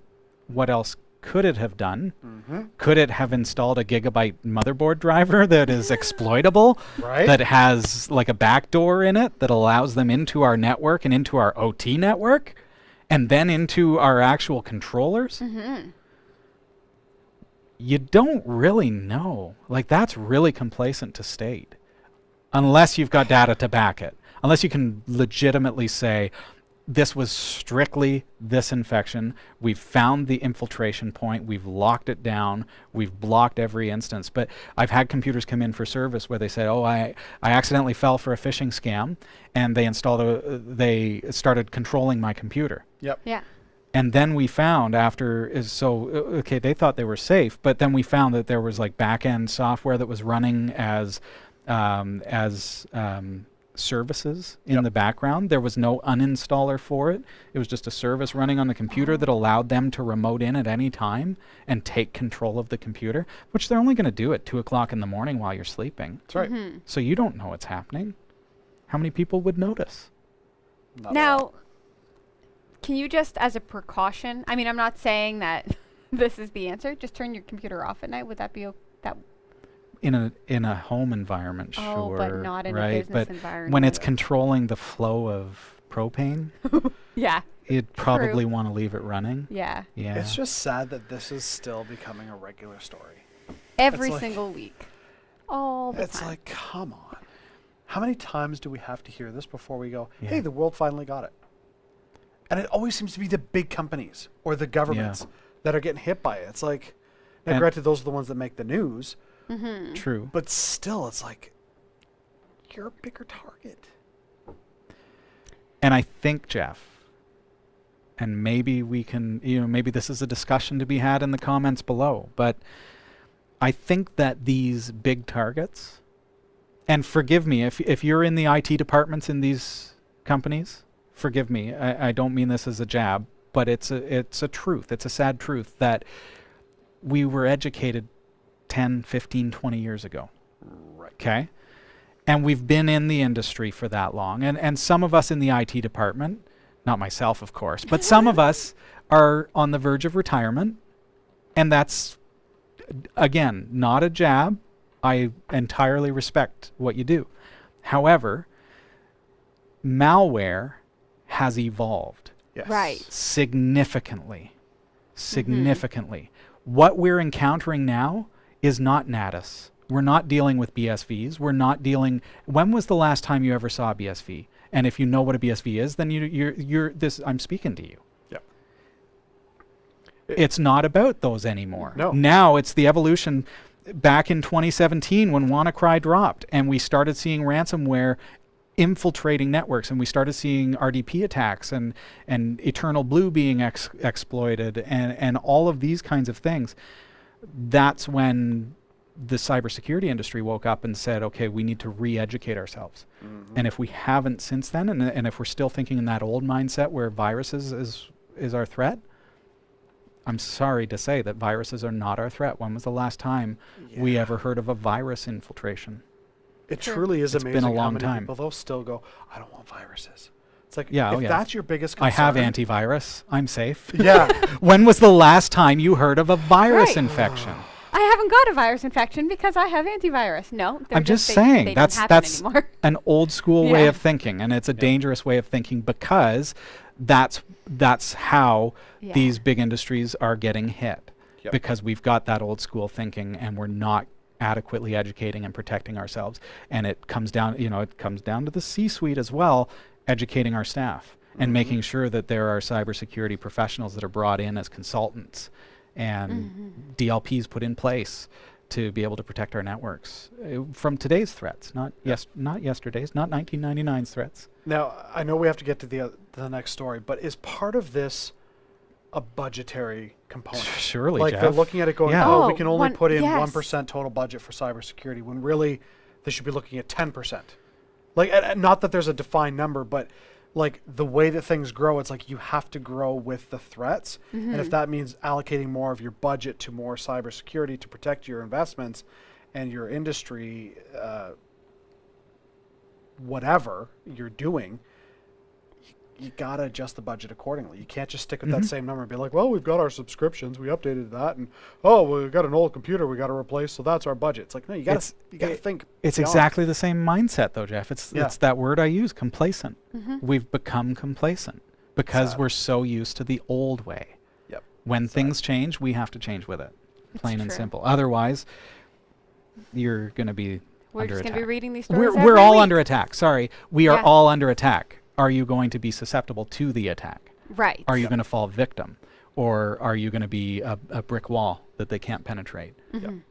What else could it have done? Mm-hmm. Could it have installed a gigabyte motherboard driver that is exploitable? Right. That has like a backdoor in it that allows them into our network and into our OT network and then into our actual controllers? Mm-hmm. You don't really know. Like, that's really complacent to state. Unless you've got data to back it. Unless you can legitimately say, this was strictly this infection. We've found the infiltration point. We've locked it down. We've blocked every instance. But I've had computers come in for service where they said, oh, I accidentally fell for a phishing scam, and they started controlling my computer. Yep. Yeah. And then we found okay, they thought they were safe, but then we found that there was like back-end software that was running as services in the background. There was no uninstaller for it. It was just a service running on the computer that allowed them to remote in at any time and take control of the computer, which they're only going to do at 2 o'clock in the morning while you're sleeping. That's right. Mm-hmm. So you don't know what's happening. How many people would notice? Not a lot. Now, can you just, as a precaution, I mean, I'm not saying that this is the answer, just turn your computer off at night. Would that be that? In a home environment, sure. Oh, but not in a right? business But environment. when it's controlling the flow of propane, Yeah. you'd probably want to leave it running. Yeah. Yeah. It's just sad that this is still becoming a regular story. Every like- single week. All the It's time. like, come on. How many times do we have to hear this before we go, Yeah. hey, the world finally got it? And it always seems to be the big companies or the governments that are getting hit by it. It's like, now And- granted, those are the ones that make the news, Mm-hmm. True. but still, it's like, you're a bigger target. And I think, Jeff, and maybe we can, maybe this is a discussion to be had in the comments below, but I think that these big targets, and forgive me, if you're in the IT departments in these companies, forgive me, I don't mean this as a jab, but it's a truth. It's a sad truth that we were educated 10, 15, 20 years ago. Right. Okay? And we've been in the industry for that long. And some of us in the IT department, not myself, of course, but some of us are on the verge of retirement. And that's, again, not a jab. I entirely respect what you do. However, malware has evolved Yes. Right. significantly. Significantly. What we're encountering now is not Natus We're not dealing with BSVs. We're not dealing. When was the last time you ever saw a BSV? And if you know what a BSV is, then you're this. I'm speaking to you. Yep. It's not about those anymore. No. Now it's the evolution. Back in 2017, when WannaCry dropped, and we started seeing ransomware infiltrating networks, and we started seeing RDP attacks and Eternal Blue being exploited, and all of these kinds of things. That's when the cybersecurity industry woke up and said, okay, we need to re-educate ourselves. And if we haven't since then, and if we're still thinking in that old mindset where viruses is our threat, I'm sorry to say that viruses are not our threat. When was the last time we ever heard of a virus infiltration? It truly is It's amazing been a long how many time. people, they'll still go, I don't want viruses. It's like, Yeah, if that's your biggest I concern. have antivirus. I'm safe. Yeah. When was the last time you heard of a virus Right. infection? I haven't got a virus infection because I have antivirus. No, I'm just they saying don't that's happen anymore. an old school way Yeah. of thinking, and it's a dangerous way of thinking because that's how Yeah. these big industries are getting hit. Yep. Because we've got that old school thinking and we're not adequately educating and protecting ourselves. And it comes down, it comes down to the C-suite as well, educating our staff and making sure that there are cybersecurity professionals that are brought in as consultants and DLPs put in place to be able to protect our networks from today's threats, not yesterday's, not 1999's threats. Now, I know we have to get to the next story, but is part of this a budgetary component? Surely, Like Jeff. they're looking at it going, Yeah. oh, we Oh, can only one- put in yes. 1% total budget for cybersecurity, when really they should be looking at 10%. Like, and not that there's a defined number, but like the way that things grow, it's like you have to grow with the threats. And if that means allocating more of your budget to more cybersecurity to protect your investments and your industry, whatever you're doing, you gotta adjust the budget accordingly. You can't just stick with that same number and be like, well, we've got our subscriptions, we updated that, and oh, we've got an old computer we gotta replace, so that's our budget. It's like, no, you gotta think. It's beyond. exactly the same mindset, though, Jeff. It's that word I use, complacent. We've become complacent because Sad. we're so used to the old way. Yep. When things change, we have to change with it, plain and true. simple. Otherwise, you're going to be We're under just going to attack. be reading these stories We're every all week. under attack. Sorry, we are Yeah. all under attack. Are you going to be susceptible to the attack? Right. Are you going to fall victim? Or are you going to be a brick wall that they can't penetrate?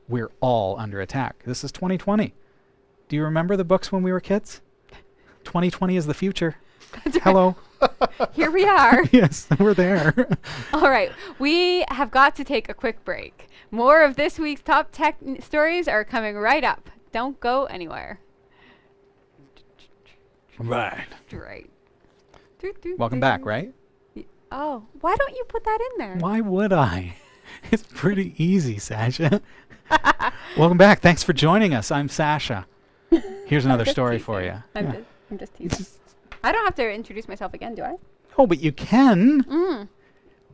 We're all under attack. This is 2020. Do you remember the books when we were kids? 2020 is the future. Hello. Here we are. Yes, we're there. All right. We have got to take a quick break. More of this week's top tech stories are coming right up. Don't go anywhere. Right. Right. Welcome back, right? Oh, why don't you put that in there? Why would I? It's pretty easy, Sasha. Welcome back. Thanks for joining us. I'm Sasha. Here's another just story teasing. for you. I'm just teasing. I don't have to introduce myself again, do I? Oh, but you can.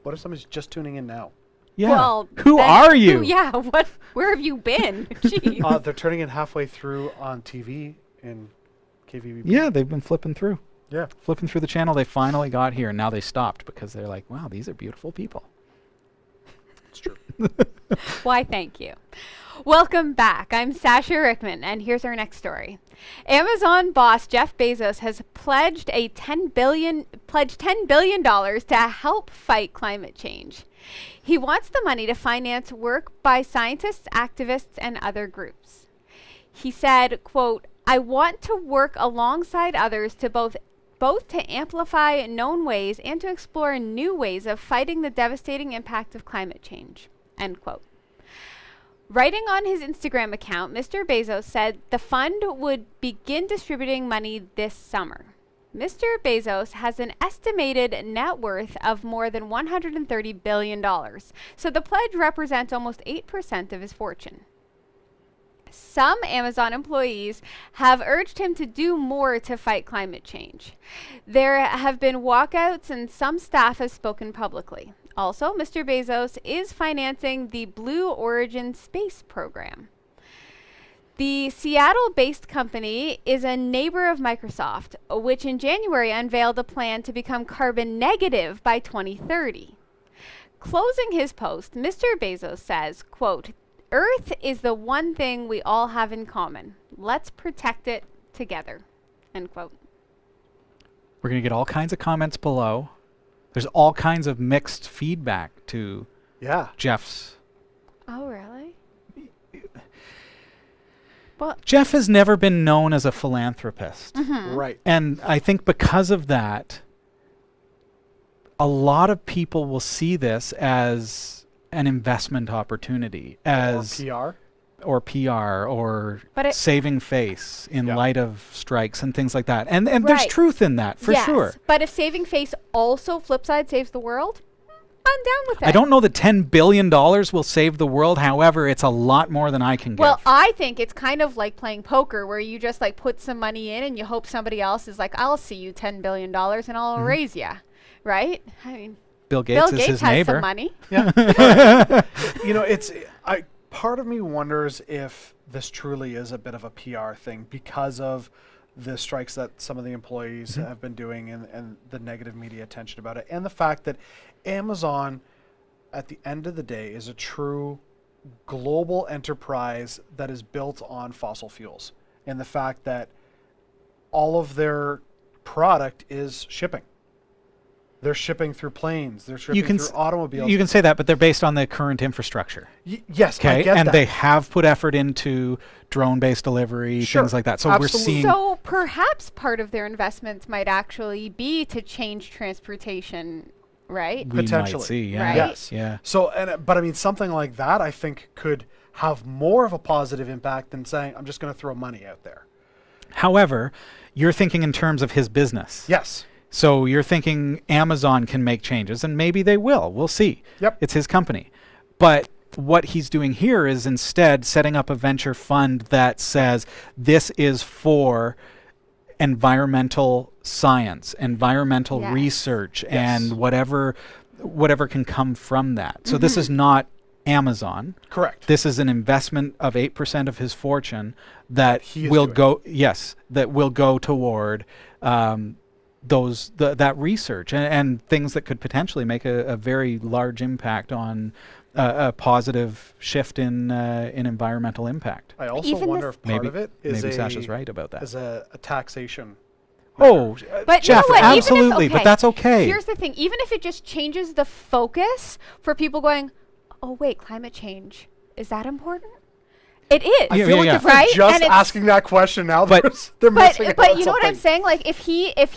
What if somebody's just tuning in now? Yeah. Well, Who then are you? yeah. What? Where have you been? Jeez. They're turning in halfway through on TV in KVBP. Yeah, they've been flipping through. Yeah. Flipping through the channel. They finally got here. Now they stopped because they're like, wow, these are beautiful people. It's true. Why, thank you. Welcome back. I'm Sasha Rickman, and here's our next story. Amazon boss Jeff Bezos has pledged $10 billion to help fight climate change. He wants the money to finance work by scientists, activists, and other groups. He said, quote, I want to work alongside others to both to amplify known ways and to explore new ways of fighting the devastating impact of climate change, end quote. Writing on his Instagram account, Mr. Bezos said the fund would begin distributing money this summer. Mr. Bezos has an estimated net worth of more than $130 billion, so the pledge represents almost 8% of his fortune. Some Amazon employees have urged him to do more to fight climate change. There have been walkouts and some staff have spoken publicly. Also, Mr. Bezos is financing the Blue Origin space program. The Seattle-based company is a neighbor of Microsoft, which in January unveiled a plan to become carbon negative by 2030. Closing his post, Mr. Bezos says, quote, Earth is the one thing we all have in common. Let's protect it together. End quote. We're going to get all kinds of comments below. There's all kinds of mixed feedback to Yeah. Jeff's. Oh, really? Well, Jeff has never been known as a philanthropist. Right. And I think because of that, a lot of people will see this as an investment opportunity, as PR. or PR or But it- saving face in Yeah. light of strikes and things like that. And there's Right. truth in that, for yes, sure. But if saving face also flip side saves the world, I'm down with it. I don't know that $10 billion will save the world. However, it's a lot more than I can Well, give. I think it's kind of like playing poker where you just like put some money in and you hope somebody else is like, I'll see you $10 billion and I'll raise you. Right? I mean, Bill Gates Bill is Gates his has neighbor. some money. You know, part of me wonders if this truly is a bit of a PR thing because of the strikes that some of the employees have been doing and the negative media attention about it, and the fact that Amazon, at the end of the day, is a true global enterprise that is built on fossil fuels, and the fact that all of their product is shipping. They're shipping through planes. They're shipping through automobiles. You can say that, but they're based on the current infrastructure. Yes, I Okay, get and that. they have put effort into drone-based delivery, Sure, things like that. So absolutely. we're seeing. So perhaps part of their investments might actually be to change transportation, right? we might potentially. see, yeah, Right? Yes. yeah. So, but I mean, something like that, I think, could have more of a positive impact than saying, I'm just going to throw money out there. However, you're thinking in terms of his business. Yes. So you're thinking Amazon can make changes, and maybe they will. We'll see. Yep. It's his company. But what he's doing here is instead setting up a venture fund that says this is for environmental science, environmental Yes. research, Yes. and whatever can come from that. So this is not Amazon. Correct. This is an investment of 8% of his fortune that he is will doing. that will go toward that research and things that could potentially make a very large impact on a positive shift in environmental impact. I also Even wonder this- if part Maybe of it is maybe Sasha's right about that. is a taxation. Oh, But you know Jeff, what? Even if- absolutely, but okay, that's okay. Here's the thing. Even if it just changes the focus for people going, oh, wait, climate change, is that important? It is. I Yeah, feel yeah, like yeah. if they're Right? just And it's- asking that question now, But- they're missing out But on you know what I'm something. saying? Like if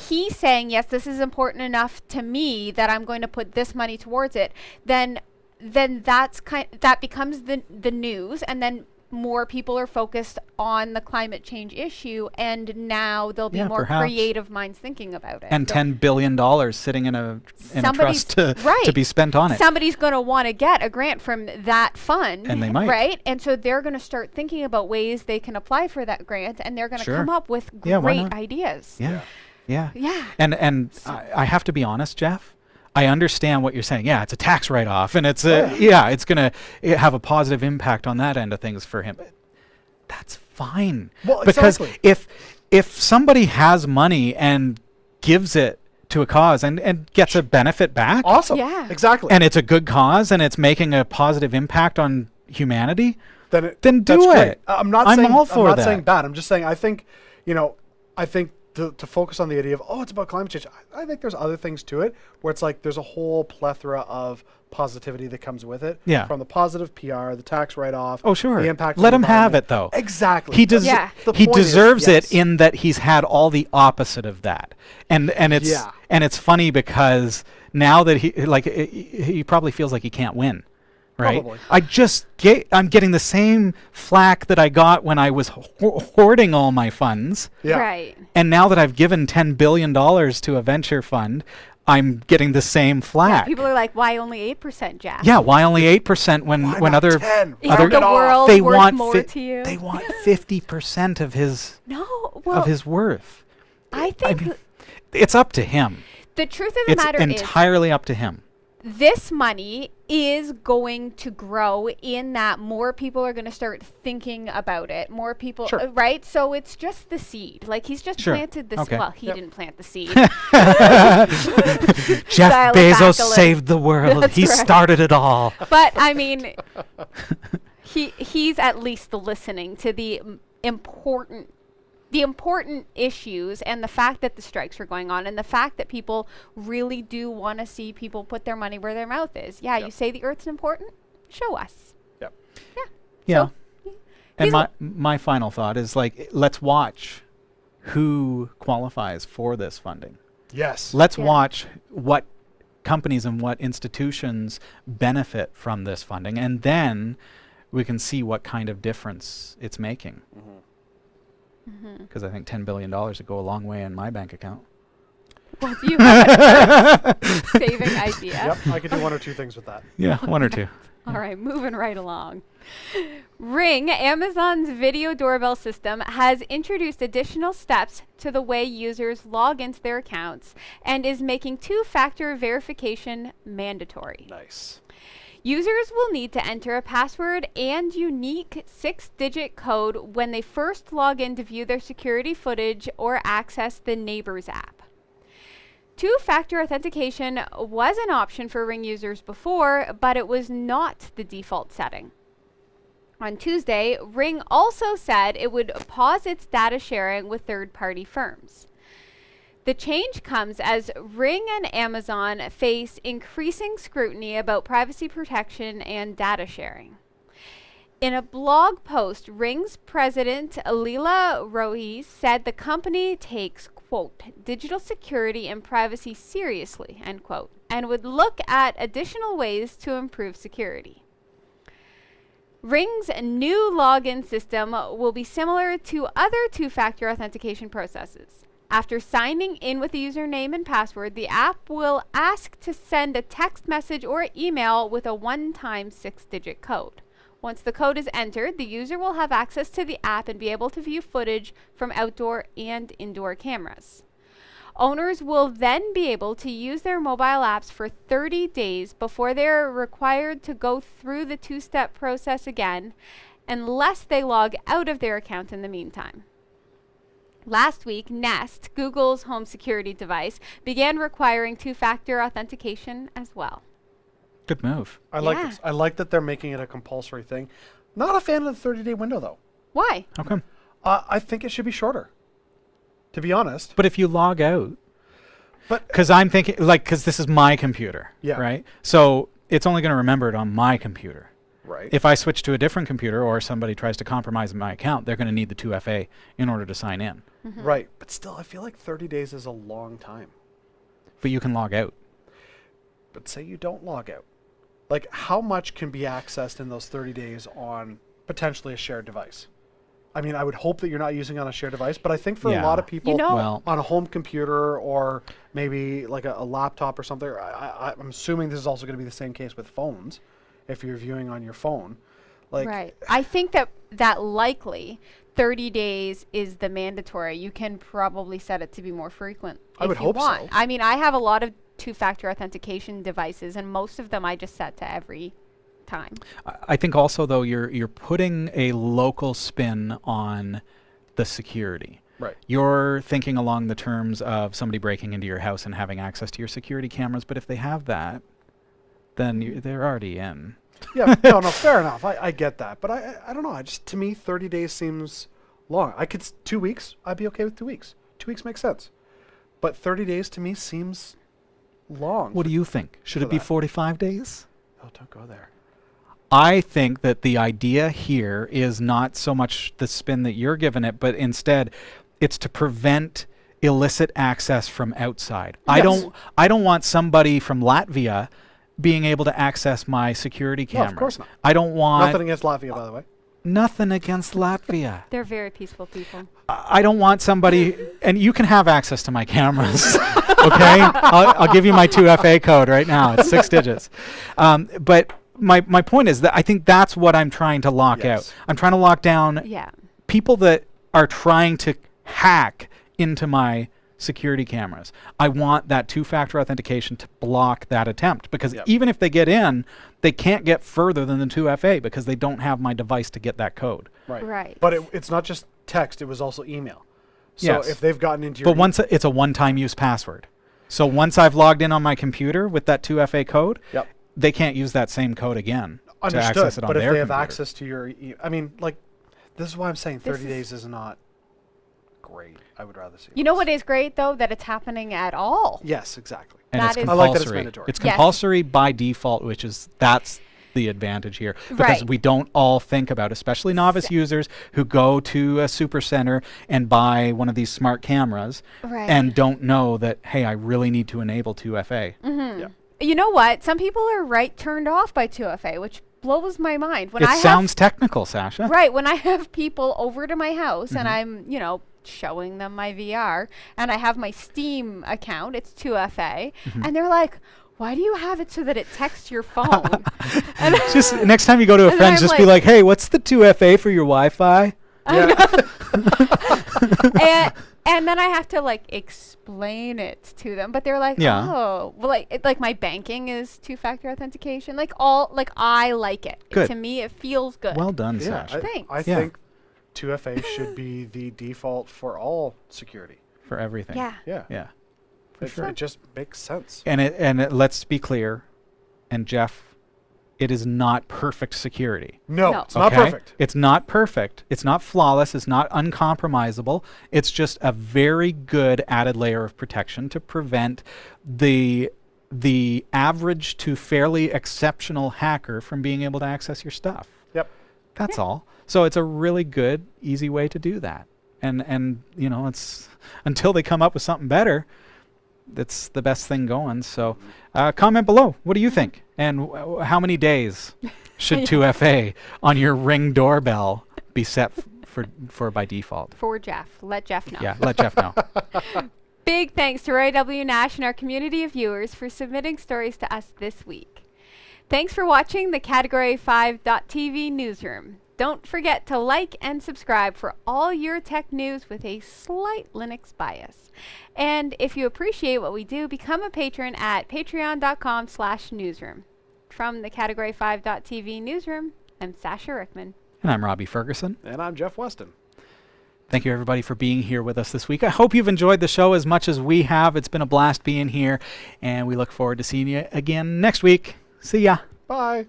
he's saying, yes, this is important enough to me that I'm going to put this money towards it, then that becomes the news, and then more people are focused on the climate change issue, and now there'll be Yeah, more perhaps. creative minds thinking about it. And $10 billion sitting in a Somebody's- trust to right. be spent on it. Somebody's going to want to get a grant from that fund, And they might. right? And so they're going to start thinking about ways they can apply for that grant, and they're going to Sure. come up with Yeah, why great not? ideas. Yeah. Yeah. Yeah. And I have to be honest, Jeff. I understand what you're saying. Yeah, it's a tax write-off, and it's it's going to have a positive impact on that end of things for him. That's fine. Well, because exactly. if somebody has money and gives it to a cause and gets a benefit back, Awesome. Yeah. Exactly. and it's a good cause and it's making a positive impact on humanity, then then do that's great. it. I'm not I'm saying all for I'm not that. saying bad. I'm just saying I think to focus on the idea of it's about climate change. I think there's other things to it where it's like there's a whole plethora of positivity that comes with it. Yeah. From the positive PR, the tax write-off. Oh, sure. The impact. Let on him the have environment. it, though. Exactly. He does. Yeah. The He point is, deserves yes. it in that he's had all the opposite of that, and it's Yeah. and it's funny because now that he probably feels like he can't win, right? Probably. I'm getting the same flack that I got when I was hoarding all my funds, Yeah. Right. and now that I've given $10 billion to a venture fund, I'm getting the same Yeah, flack. people are like, why only 8%, Jack? Yeah, why only 8% when Why when not other 10? Is other the world they worth want more to you? they want 50% of his No. Well, worth. I think mean, it's up to him. the truth of the It's matter is entirely up to him. this money is going to grow in that more people are going to start thinking about it. More people, Sure. right? So it's just the seed. Like he's just Sure. planted this. Okay. Well, he Yep. didn't plant the seed. Jeff Dial it back Bezos a little. saved the world. That's He right. started it all. But I mean, he's at least listening to the important issues and the fact that the strikes are going on and the fact that people really do want to see people put their money where their mouth is. Yeah, you say the Earth's important? Show us. Yep. Yeah. So, And my final thought is, like, let's watch who qualifies for this funding. Yes. Let's watch what companies and what institutions benefit from this funding, and then we can see what kind of difference it's making. Because I think $10 billion would go a long way in my bank account. Well, do you have a saving idea? Yep, I could do one or two things with that. Yeah, one or two. All right, moving right along. Ring, Amazon's video doorbell system, has introduced additional steps to the way users log into their accounts and is making two-factor verification mandatory. Nice. Users will need to enter a password and unique 6-digit code when they first log in to view their security footage or access the Neighbors app. Two-factor authentication was an option for Ring users before, but it was not the default setting. On Tuesday, Ring also said it would pause its data sharing with third-party firms. The change comes as Ring and Amazon face increasing scrutiny about privacy protection and data sharing. In a blog post, Ring's president, Leela Rohi, said the company takes, quote, digital security and privacy seriously, end quote, and would look at additional ways to improve security. Ring's new login system will be similar to other two-factor authentication processes. After signing in with a username and password, the app will ask to send a text message or email with a one-time 6-digit code. Once the code is entered, the user will have access to the app and be able to view footage from outdoor and indoor cameras. Owners will then be able to use their mobile apps for 30 days before they're required to go through the two-step process again, unless they log out of their account in the meantime. Last week, Nest, Google's home security device, began requiring two-factor authentication as well. Good move. I like this. I like that they're making it a compulsory thing. Not a fan of the 30-day window, though. Why? How come? I think it should be shorter, to be honest. But if you log out, But because I'm thinking, like, because this is my computer, Yeah. right? So it's only going to remember it on my computer. right. If I switch to a different computer or somebody tries to compromise my account, they're going to need the 2FA in order to sign in. Right. But still, I feel like 30 days is a long time. But you can log out. But say you don't log out. Like, how much can be accessed in those 30 days on potentially a shared device? I mean, I would hope that you're not using it on a shared device, but I think for a lot of people, Well, on a home computer or maybe like a laptop or something, I'm assuming this is also going to be the same case with phones, if you're viewing on your phone. Like, Right. I think that likely 30 days is the mandatory. You can probably set it to be more frequent I if would you hope want. so. I mean, I have a lot of two-factor authentication devices, and most of them I just set to every time. I think also, though, you're putting a local spin on the security. Right. You're thinking along the terms of somebody breaking into your house and having access to your security cameras, but if they have that, then they're already in. Yeah, no, fair enough. I get that. But I don't know. To me, 30 days seems long. 2 weeks, I'd be okay with 2 weeks. 2 weeks makes sense. But 30 days to me seems long. What do you think? Should for it be that. 45 days? Oh, don't go there. I think that the idea here is not so much the spin that you're giving it, but instead it's to prevent illicit access from outside. Yes. I don't want somebody from Latvia being able to access my security No, camera. of course not. I don't want Nothing against Latvia, by the way. nothing against Latvia. They're very peaceful people. I don't want somebody, and you can have access to my cameras, okay? I'll give you my 2FA code right now. It's 6 digits. But my point is that I think that's what I'm trying to lock Yes. out. I'm trying to lock down Yeah. people that are trying to hack into my security cameras. I want that two-factor authentication to block that attempt, because Yep. even if they get in, they can't get further than the 2FA because they don't have my device to get that code. Right. But it's not just text, it was also email. So Yes. if they've gotten into your But once it's a one-time use password. So once I've logged in on my computer with that 2FA code, Yep. they can't use that same code again. Understood, access it on but if their they have computer. access to your, I mean, like, this is why I'm saying This 30 is- days is not great. I would rather see. You know less. what is great though? That it's happening at all. Yes, exactly. And That it's is- compulsory. I like that it's mandatory. It's Yes. compulsory by default, that's the advantage here. Because Right. we don't all think about, especially novice users who go to a super center and buy one of these smart cameras Right. and don't know that, hey, I really need to enable 2FA. Mm-hmm. Yeah. You know what? Some people are turned off by 2FA, which blows my mind. When It I sounds technical, Sasha. have, right, when I have people over to my house and Mm-hmm. I'm, showing them my VR and I have my Steam account, it's 2FA, Mm-hmm. and they're like, why do you have it so that it texts your phone? And Just next time you go to a And friend, I'm just be like, hey, what's the 2FA for your Wi-Fi? and then I have to explain it to them, but they're like, Yeah. oh, well, like my banking is 2-factor authentication. I like it. Good. To me, it feels good. Well done, Yeah, Sasha. Thanks. I Yeah. think 2FA should be the default for all security. For everything. yeah. Yeah, Yeah. For it, sure. it just makes sense. And let's be clear, and Jeff, it is not perfect security. No, No. it's not Okay? perfect. It's not perfect. It's not flawless. It's not uncompromisable. It's just a very good added layer of protection to prevent the average to fairly exceptional hacker from being able to access your stuff. Yep. That's all. So it's a really good, easy way to do that. And it's until they come up with something better, that's the best thing going. So comment below. What do you think? And how many days should 2FA on your Ring doorbell be set for by default? For Jeff. Let Jeff know. Yeah, let Jeff know. Big thanks to Roy W. Nash and our community of viewers for submitting stories to us this week. Thanks for watching the Category5.tv newsroom. Don't forget to like and subscribe for all your tech news with a slight Linux bias. And if you appreciate what we do, become a patron at patreon.com/newsroom. From the Category5.tv newsroom, I'm Sasha Rickman. And I'm Robbie Ferguson. And I'm Jeff Weston. Thank you, everybody, for being here with us this week. I hope you've enjoyed the show as much as we have. It's been a blast being here, and we look forward to seeing you again next week. See ya. Bye.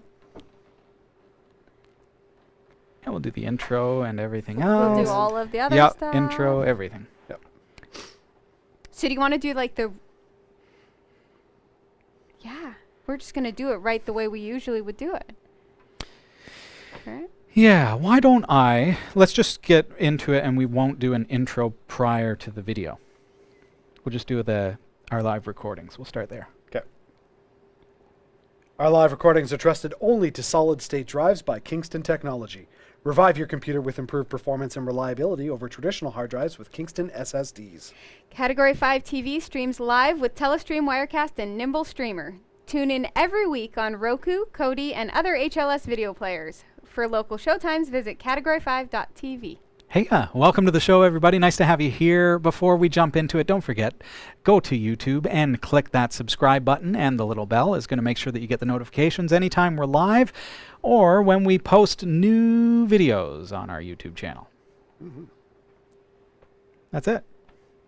And we'll do the intro and everything else. We'll do all of the other Yep, stuff. intro, everything. So do you want to do the... Yeah, we're just going to do it right the way we usually would do it. Okay. Yeah, why don't let's just get into it, and we won't do an intro prior to the video. We'll just do our live recordings. We'll start there. Okay. Our live recordings are trusted only to solid-state drives by Kingston Technology. Revive your computer with improved performance and reliability over traditional hard drives with Kingston SSDs. Category 5 TV streams live with Telestream Wirecast and Nimble Streamer. Tune in every week on Roku, Kodi, and other HLS video players. For local showtimes, visit category5.tv. Hey, welcome to the show, everybody. Nice to have you here. Before we jump into it, don't forget, go to YouTube and click that subscribe button, and the little bell is going to make sure that you get the notifications anytime we're live or when we post new videos on our YouTube channel. That's it.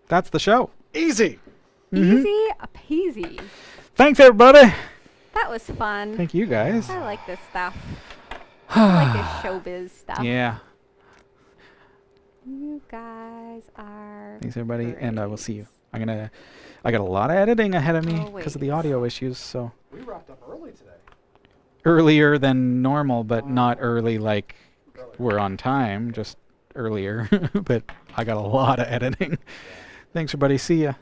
That's the show. Easy. Easy peasy. Thanks, everybody. That was fun. Thank you, guys. I like this stuff. I like this showbiz stuff. Yeah. You guys are... Thanks, everybody, and I will see you. I got a lot of editing ahead of me Oh, because of wait. the audio issues, so We wrapped up early today. earlier than normal, but not early like we're on time, just earlier. But I got a lot of editing. Thanks, everybody. See ya.